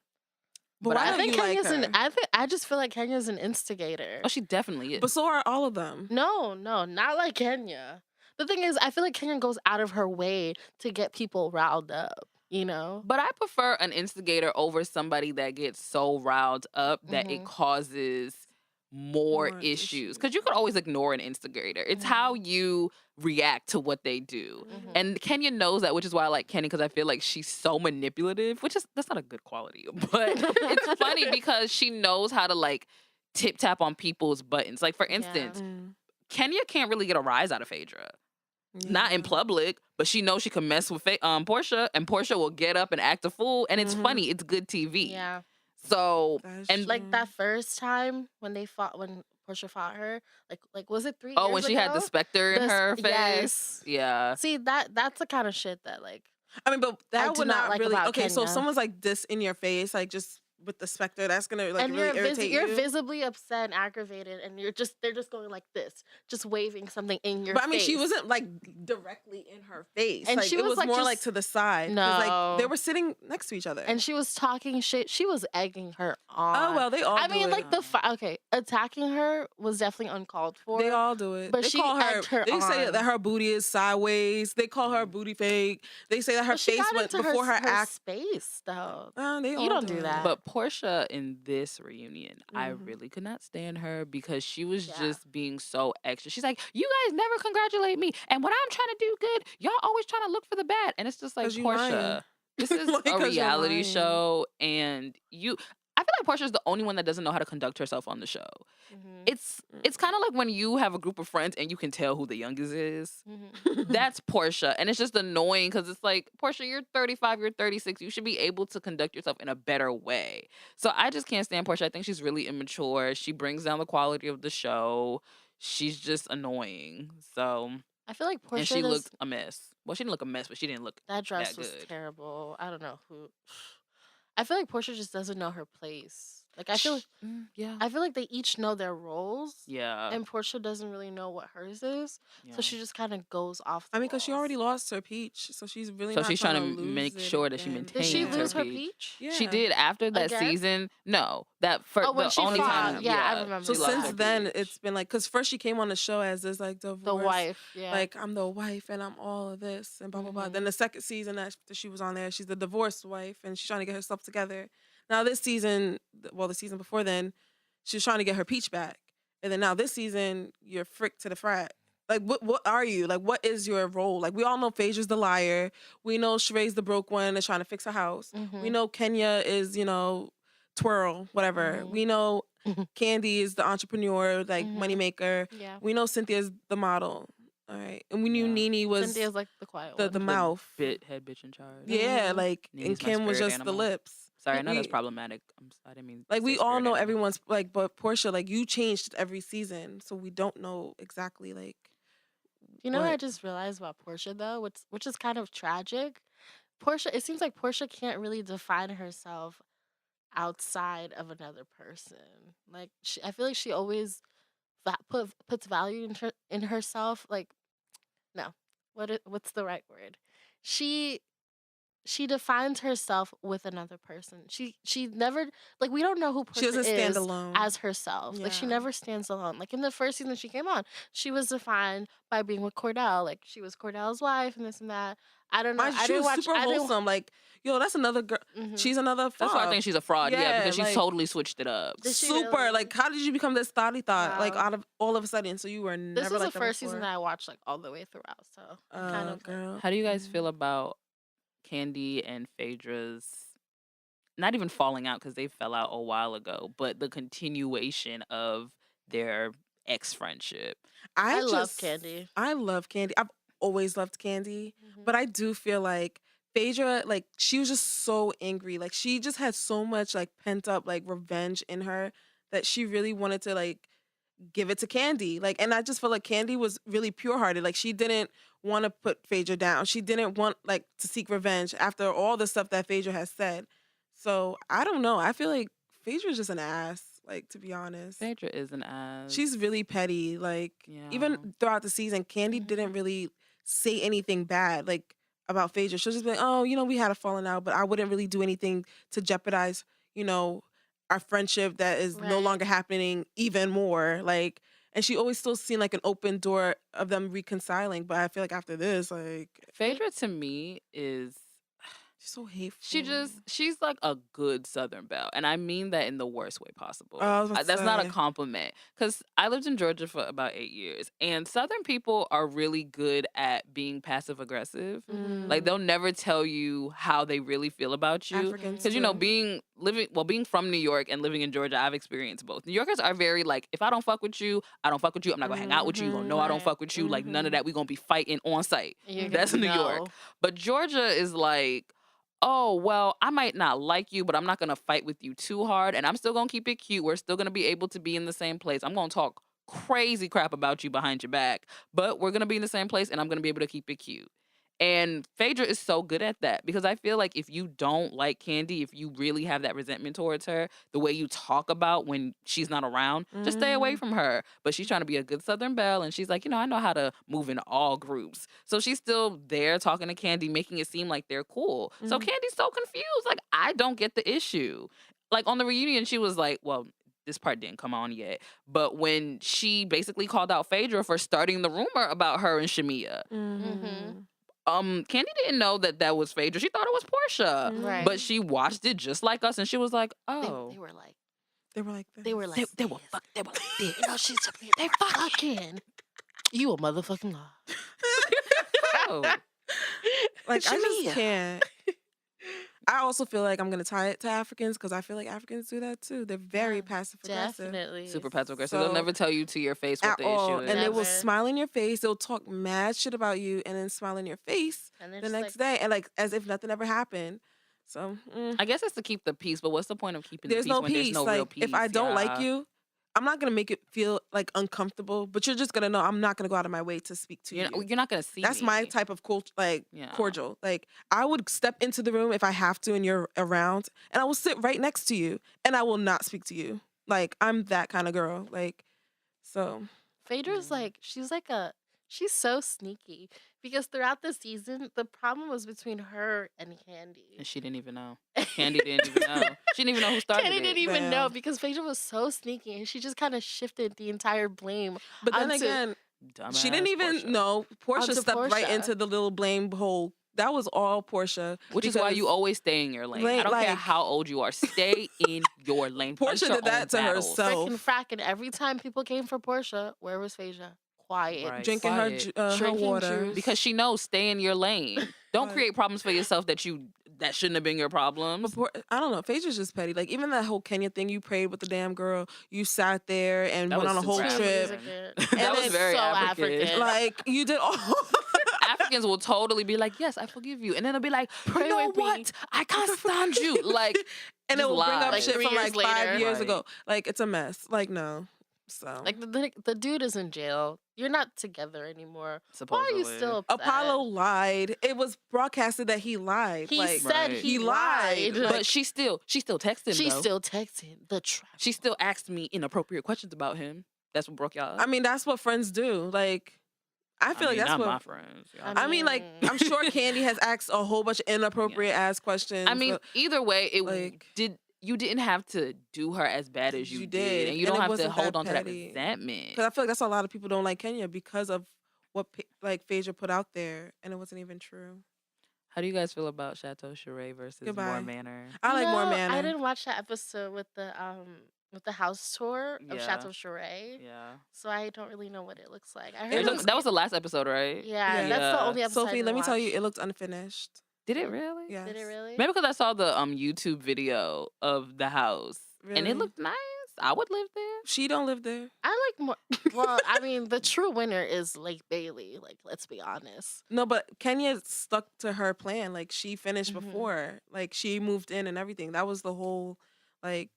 But why I don't think you like Kenya's her? I just feel like Kenya's an instigator. Oh, she definitely is. But so are all of them. No, not like Kenya. The thing is, I feel like Kenya goes out of her way to get people riled up, you know? But I prefer an instigator over somebody that gets so riled up that it Mhm. causes more More issues. issues. Because you could always ignore an instigator. It's how you react to what they do. Mhm. And Kenya knows that, which is why I like Kenya, because I feel like she's so manipulative, that's not a good quality. But it's funny because she knows how to like tip tap on people's buttons. Like for instance, Mm. Kenya can't really get a rise out of Phaedra. Not in Yeah. public, but she knows she can mess with Portia, and Portia will get up and act a fool, and it's Mhm. funny. It's good TV. Yeah. So That's and Like true. that first time when Portia fought her, like was it 3 oh, years when she had the ago? specter in The her s- face, yes. yeah. See, that's the kind of shit that like I mean, but that do would not not like really. about Okay, so if Kenya. someone's like this in your face, like just with the specter, that's gonna like and really irritate you're you. visibly upset and aggravated, and they're just going like this, just waving something in your But I mean, face. she wasn't like directly in her face. And like, she it was, was like, more just- like to the side. 'Cause, like they No. were sitting next to each other. And she was talking shit. She was egging her on. oh well, they all. I do mean, it. like attacking her was definitely uncalled for. They all do it. But they she call her. egged her They say on. that her booty is sideways. They call her booty fake. They say that her But she face got went into before her act. space though. They You all don't do that. But Portia in this reunion, I Mhm. really could not stand her because she was Yeah. just being so extra. She's like, "You guys never congratulate me, and when I'm trying to do good, y'all always trying to look for the bad." And it's just like, 'Cause you lying. Portia, this is Like, a 'cause you're reality lying. show, and I feel like Portia's the only one that doesn't know how to conduct herself on the show. Mhm. It's kind of like when you have a group of friends and you can tell who the youngest is. Mhm. That's Portia, and it's just annoying because it's like, Portia, you're 35, you're 36. You should be able to conduct yourself in a better way. So I just can't stand Portia. I think she's really immature. She brings down the quality of the show. She's just annoying. So I feel like Portia and she does, looked a mess. Well, she didn't look a mess, but she didn't look that dress that was good. terrible. I don't know who. I feel like Portia just doesn't know her place. Like I feel yeah. like they each know their roles. Yeah. And Portia doesn't really know what hers is, yeah. so she just kind of goes off. I mean, because she already lost her peach, so she's really. So not she's trying trying to lose make it sure that she again. maintains Did she her lose her peach. peach? Yeah. She did after that Again? season. No, that first. Oh, when the she only fought. time. Yeah, I remember So she lost since her then, peach. it's been like, because first she came on the show as this like divorce, The wife, yeah. like I'm the wife and I'm all of this and blah blah blah. Mhm. Then the second season after she was on there, she's the divorced wife and she's trying to get herself together. Now this season, well, the season before then, she was trying to get her peach back, and then now this season, you're frick to the frat. Like what are you? Like what is your role? Like we all know Phaedra's the liar. We know Sheree's the broke one that's trying to fix her house. Mhm. We know Kenya is, twirl, whatever. Mhm. We know Candy is the entrepreneur, like Mhm. moneymaker. Yeah. We know Cynthia's the model. All right. And we knew Yeah. Nene was Cynthia's like the quiet the one. mouth. head bitch in charge. Yeah, Mhm. like Nene's and my Kim was spirit just the animal. lips. Sorry, I know that's We- problematic. I didn't mean. Like to we say all spirit know animal. everyone's like, but Portia, like you changed every season, so we don't know exactly like. You know what I what- just realized about Portia though, which is kind of tragic. Portia, it seems like Portia can't really define herself outside of another person. Like I feel like she always puts value in herself. Like no, what's the right word? She she defines herself with another person. She never, like, we don't know who She Portia doesn't stand is alone. as herself. Like, she Yeah. never stands alone. Like, in the first season she came on, she was defined by being with Cordell. Like, she was Cordell's wife and this and that. I don't know. Mind you, she was super wholesome. Like, yo, that's another girl. She's another fraud. That's why I think she's a fraud. Yeah, because she like, totally switched it up. Did she super. really? Like, how did you become this thotty thought? Like, Wow. out of all of a sudden, so you were never This was like the that first season before? that I watched like all the way throughout. So kind of girl. How do you guys feel about Candy and Phaedra's not even falling out because they fell out a while ago, but the continuation of their ex friendship? I love Candy. I love Candy. I've always loved Candy, Mhm. but I do feel like Phaedra, like, she was just so angry. Like, she just had so much like pent up like revenge in her that she really wanted to like give it to Candy. Like, and I just feel like Candy was really pure hearted. Like, she didn't want to put Phaedra down. She didn't want like to seek revenge after all the stuff that Phaedra has said. So I don't know. I feel like Phaedra's just an ass. Like, to be honest, Phaedra is an ass. she's really petty. Like, even throughout the season, Candy didn't really say anything bad like about Phaedra. She'll just be like, oh, you know, we had a falling out, but I wouldn't really do anything to jeopardize, you know, our friendship that is no Right. longer happening even more. Like, and she always still seen like an open door of them reconciling. But I feel like after this, like, Phaedra to me is she's so hateful. she's like a good Southern belle, and I mean that in the worst way possible. Oh, I was about to That's not a say. compliment, because I lived in Georgia for about 8 years, and Southern people are really good at being passive aggressive. Like, they'll never tell you how they really feel about you. Africans, Because, you know, too. being from New York and living in Georgia, I've experienced both. New Yorkers are very like, if I don't fuck with you, I don't fuck with you. I'm not gonna hang out with you. You gonna know I don't Right. fuck with you. Like, none of that. We gonna be fighting on site. You're That's gonna New York. know. But Georgia is like, oh, well, I might not like you, but I'm not going to fight with you too hard. And I'm still going to keep it cute. We're still going to be able to be in the same place. I'm going to talk crazy crap about you behind your back, but we're going to be in the same place and I'm going to be able to keep it cute. And Phaedra is so good at that, because I feel like if you don't like Candy, if you really have that resentment towards her, the way you talk about when she's not around, just stay away from her. But she's trying to be a good Southern belle, and she's like, you know, I know how to move in all groups. So she's still there talking to Candy, making it seem like they're cool. So Candy's so confused. Like, I don't get the issue. Like, on the reunion, she was like, well, this part didn't come on yet, but when she basically called out Phaedra for starting the rumor about her and Shamia, Candy didn't know that was Phaedra. She thought it was Portia. Right. But she watched it just like us, and she was like, oh. They were like. They were like this. They were like. They were like this. You know, she's they fucking. You a motherfucking lie. Oh. Like, I just Shamia. can't. I also feel like I'm gonna tie it to Africans, because I feel like Africans do that too. They're very Yeah, passive aggressive. Definitely. Super passive aggressive. So- They'll never tell you to your face what At the all. issue is. And they will Never. smile in your face. They'll talk mad shit about you and then smile in your face And they're the just next like, day, and like as if nothing ever happened. So I guess it's to keep the peace, but what's the point of keeping there's the peace no when peace. there's no Like, real peace? if I don't like Yeah. you, I'm not gonna make it feel like uncomfortable, but you're just gonna know I'm not gonna go out of my way to speak to you. You're not going to see That's me. my type of Yeah. cordial. Like, I would step into the room if I have to and you're around, and I will sit right next to you and I will not speak to you. Like, I'm that kind of girl. Like, so Phaedra's like, she's so sneaky, because throughout the season, the problem was between her and Candy. And she didn't even know. Candy didn't even know. She didn't even know who started Candy it. didn't even know, Damn. because Phaedra was so sneaky, and she just kind of shifted the entire blame. but then onto- again, she didn't Dumbass even Portia. know. Portia Onto stepped right Portia. into the little blame hole. That was all Portia. Which is why you because always stay in your lane. I don't care like- how old you are. Stay in your lane. Fight Portia your did that own to battles. herself. Frickin' frackin'. Every time people came for Portia, where was Phaedra? Quiet. Right. drinking quiet. her Drinking water. juice. Because she knows, stay in your lane. Don't Like- create problems for yourself that shouldn't have been your problems. But I don't know. Phaedra's just petty. Like, even that whole Kenya thing, you prayed with the damn girl. You sat there and That went was on a whole super trip. African. And That was it's very so African. African. Like, you did all. Africans will totally be like, yes, I forgive you. And then they'll be like, Pray you know with me. what? I can't stand you. Like, And it just will bring up lie. shit 3 from years like 5 later. years Right. ago. Like, it's a mess. Like, no. So Like, the dude is in jail. You're not together anymore. Why are you supposedly. still upset? Apollo lied. It was broadcasted that he lied. He like, said Right. he He lied. lied. But she still texted him, She's though. still texting the trap. She still asked me inappropriate questions about him. That's what broke y'all up. I mean, that's what friends do. Like, I feel like that's not what. my friends. Y'all. I mean, like, I'm sure Candy has asked a whole bunch of inappropriate ass questions. I mean, but, either way, it like, you didn't have to do her as bad as you did, and you and don't it have to wasn't hold that on to that petty. resentment. Because I feel like that's why a lot of people don't like Kenya because of what like Phaedra put out there, and it wasn't even true. How do you guys feel about Chateau Charest versus More Goodbye. Manor? I like More I Manor. didn't watch that episode with the house tour of Yeah. Chateau Charest, Yeah. so I don't really know what it looks like. I It heard looks- That was the last episode, right? yeah, Yeah. that's the only episode. I Sophie, didn't let me tell you, watch. it looked unfinished. Did it really? Yes. Did it really? Maybe because I saw the YouTube video of the house and Really? it looked nice. I would live there. She don't live there. I like more. Well, I mean, the true winner is Lake Bailey. Like, let's be honest. No, but Kenya stuck to her plan. Like, she finished Mhm. before. Like, she moved in and everything. That was the whole, like,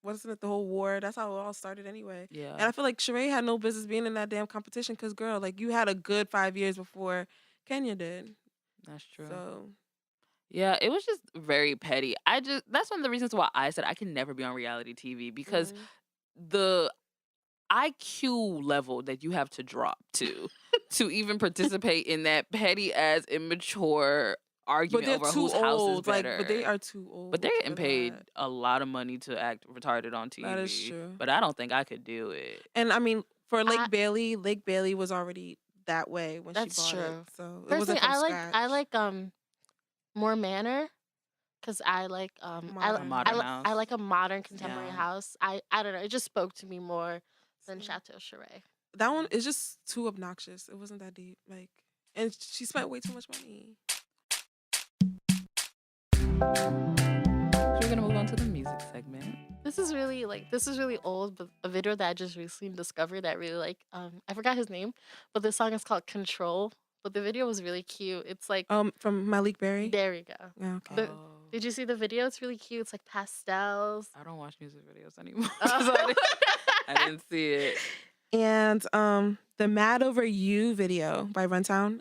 wasn't it the whole war? That's how it all started anyway. Yeah. And I feel like Sheree had no business being in that damn competition because, girl, like, you had a good 5 years before Kenya did. That's true. So, Yeah, it was just very petty. That's one of the reasons why I said I can never be on reality TV because mhm. the IQ level that you have to drop to even participate in that petty ass immature But argument they're over too whose house is old. Like, better. but they are too old. But they're getting for paid that. a lot of money to act retarded on TV. That is true. But I don't think I could do it. And I mean, for Lake I- Bailey was already that way when That's she bought true. it. So it Personally, wasn't from I scratch. like More Manor, because I like Modern. Modern house. I like a modern contemporary Yeah. house. I don't know. It just spoke to me more than Chateau Charest. That one is just too obnoxious. It wasn't that deep. Like, and she spent way too much money. So we're gonna move on to the music segment. This is really old, but a video that I just recently discovered that I really like. I forgot his name, but the song is called Control. But the video was really cute. It's like From Malik Berry. there we go. Yeah, okay. The- Did you see the video? It's really cute. It's like pastels. I don't watch music videos anymore. Oh. So I didn't see it. And the Mad Over You video by Runtown.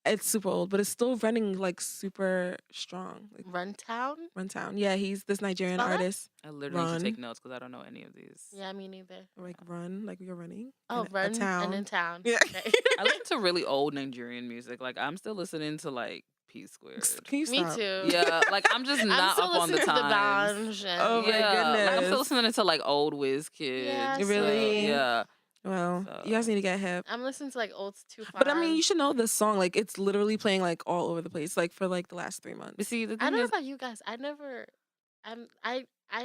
It's super old, but it's still running like super strong. Like Runtown. Yeah, he's this Nigerian Spell that? artist. I literally need Run. to take notes because I don't know any of these. Yeah, me neither. Like run, like you're running. Oh, in run a town. and in town. Yeah. Okay. I listen to really old Nigerian music. Like I'm still listening to like P Squared. Can you Me stop? too. Yeah, like I'm just I'm not still up on the listening to times. Banj and Oh my yeah, like I'm goodness. still listening to like old Wiz Kids. Yeah, so, Really? yeah. Well, you guys So- need to get hip. I'm listening to like old Tufan. But I mean, you should know this song. Like, it's literally playing like all over the place, like for like the last 3 months. But see, the I thing don't know is, about you guys. I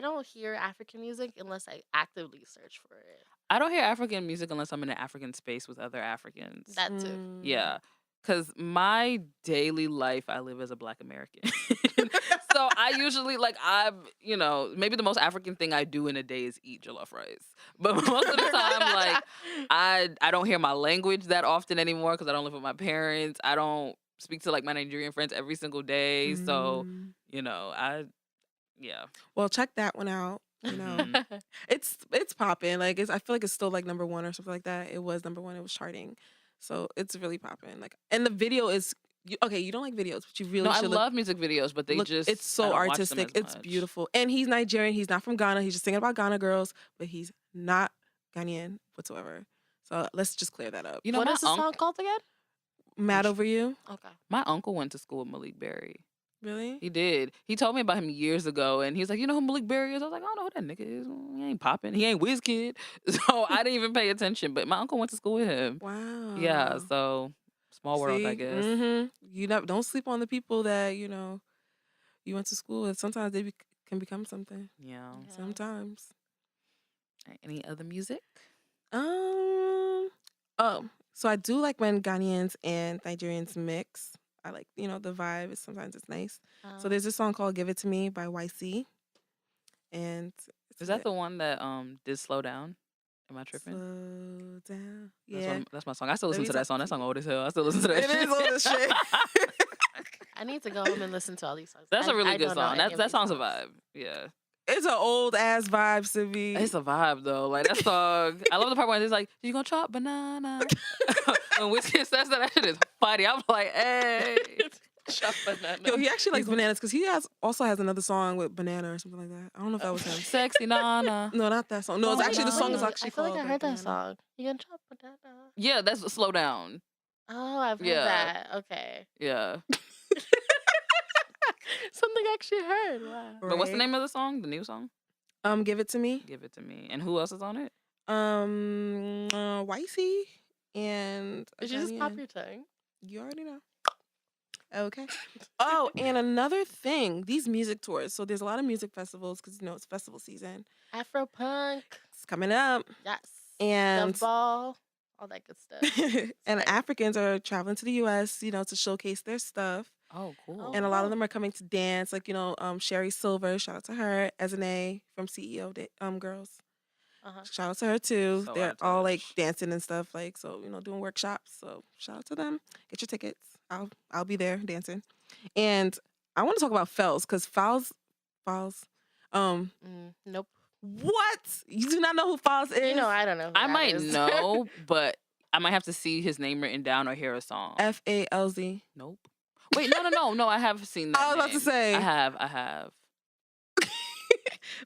don't hear African music unless I actively search for it. I don't hear African music unless I'm in an African space with other Africans. That too. Mm. Yeah. Because my daily life, I live as a Black American. So I usually, maybe the most African thing I do in a day is eat jollof rice. But most of the time, like, I don't hear my language that often anymore because I don't live with my parents. I don't speak to, like, my Nigerian friends every single day. So, Mm. yeah. Well, check that one out. You know, Mhm. it's popping. Like, I feel like it's still like number one or something like that. It was number one. It was charting, so it's really popping. Like, and the video is okay. You don't like videos, but you really No, I should love music videos, but they look. just It's so I don't watch them artistic. as It's much. beautiful, and he's Nigerian. He's not from Ghana. He's just singing about Ghana girls, but he's not Ghanaian whatsoever. So let's just clear that up. You know, What my is the song called again? Mad over you, Okay. my uncle went to school with Malik Berry. really? He did. He told me about him years ago, and he was like, "You know who Malik Berry is?" I was like, "I don't know who that nigga is. He ain't popping. He ain't Wiz Kid." So I didn't even pay attention. But my uncle went to school with him. Wow. Yeah. So small world, I guess. You don't sleep on the people that you went to school with. Sometimes they can become something. Yeah. Yeah. Sometimes. Alright, any other music? Oh, so I do like when Ghanaians and Nigerians mix. I like, the vibe. Sometimes it's nice. So there's this song called "Give It to Me" by YC, and Is that the one that did Slow Down? Am I tripping? Slow down? That's, Yeah, that's my song. I still Let listen me to that talk song. to That song you. old as hell. I still listen to that It shit. is old as shit. I need to go home and listen to all these songs. That's a really I good don't know song. any That of that these song's a songs. vibe. Yeah. It's an old ass vibe, Simbi. It's a vibe though. Like that song. I love the part where it's like, "You gonna chop banana?" When Wizkid says that shit is funny. I'm like, "Hey, chop banana." Yo, he actually likes bananas because he also has another song with banana or something like that. I don't know if that was him. Sexy nana. No, not that song. No, it's Oh, actually the song is no. actually I feel like called I heard that Banana. song. You gonna chop banana? Yeah, that's Slow Down. Oh, I've heard Yeah. that. Okay. Yeah. Something I actually heard. Wow. But what's the Right? name of the song? The new song? Give It to Me. Give It to Me. And who else is on it? Whitey and a Did you just pop Ghanaian. your tongue? You already know. Okay. Oh, and another thing, these music tours. So there's a lot of music festivals because it's festival season. Afropunk. It's coming up, Yes. and The ball. All that good stuff. and Sorry. Africans are traveling to the U.S. To showcase their stuff. Oh, cool. And a lot of them are coming to dance, like Sherry Silver. Shout out to her. Esne from CEO Girls. Uh-huh. Shout out to her too. So They're out of all like touch. dancing and stuff, like doing workshops. So shout out to them. Get your tickets. I'll be there dancing. And I want to talk about Fells because Falls. Nope. What? You do not know who Falls is? I don't know. Who I that might is. know, but I might have to see his name written down or hear a song. FALZ. Nope. Wait, no. I have seen that. I was about to name. say. I have.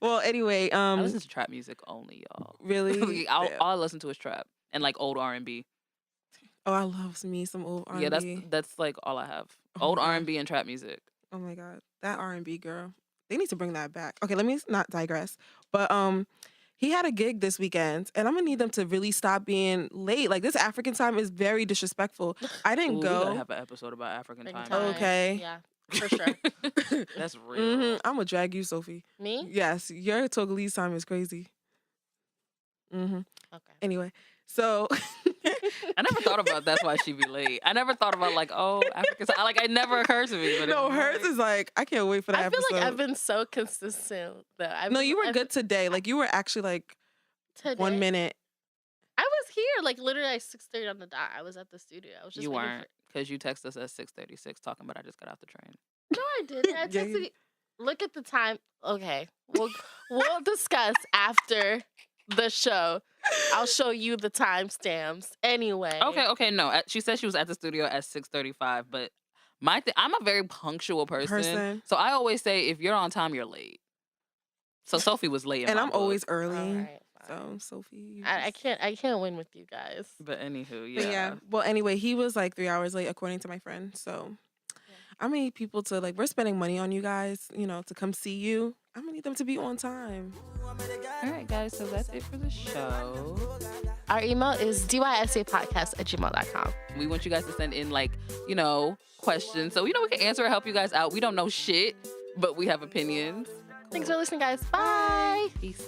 Well, anyway, I listen to trap music only, y'all. really. all I listen to is trap and like old R&B. Oh, I love me some old R&B. Yeah, that's like all I have. Oh Old my God. R&B and trap music. Oh my God, that R&B girl. They need to bring that back. Okay, let me not digress. But he had a gig this weekend, and I'm gonna need them to really stop being late. Like this African time is very disrespectful. I didn't Ooh, go. We gotta have an episode about African Big time. time. Okay. Yeah, for sure. That's real. I'm gonna drag you, Sophie. Me? Yes, your Togolese time is crazy. Okay. Anyway, so I never thought about that's why she be late. I never thought about like, oh, African time. Like it never occurred to me. But no, it's hers like- is like I can't wait for that I feel episode. like I've been so consistent though. No, you were good today. Like you were actually like today. 1 minute. I was here like literally at 6:30 on the dot. I was at the studio. I was just You waiting weren't because you texted us at 6:36 talking about I just got off the train. No, I didn't. I Yeah, texted you- you. Look at the time. Okay, we'll discuss after the show. I'll show you the timestamps. Anyway. Okay. No, she said she was at the studio at 6:35, but I'm a very punctual person. So I always say if you're on time, you're late. So Sophie was late, in And my I'm book. always early. All right, fine. So Sophie, you I just- can't win with you guys. But anywho, But yeah. Well, anyway, he was like 3 hours late, according to my friend. So I need people to like. We're spending money on you guys, to come see you. I'm gonna need them to be on time. All right, guys. So that's it for the show. Our email is dysapodcast@gmail.com. We want you guys to send in questions so we can answer or help you guys out. We don't know shit, but we have opinions. Thanks for listening, guys. Bye. Peace.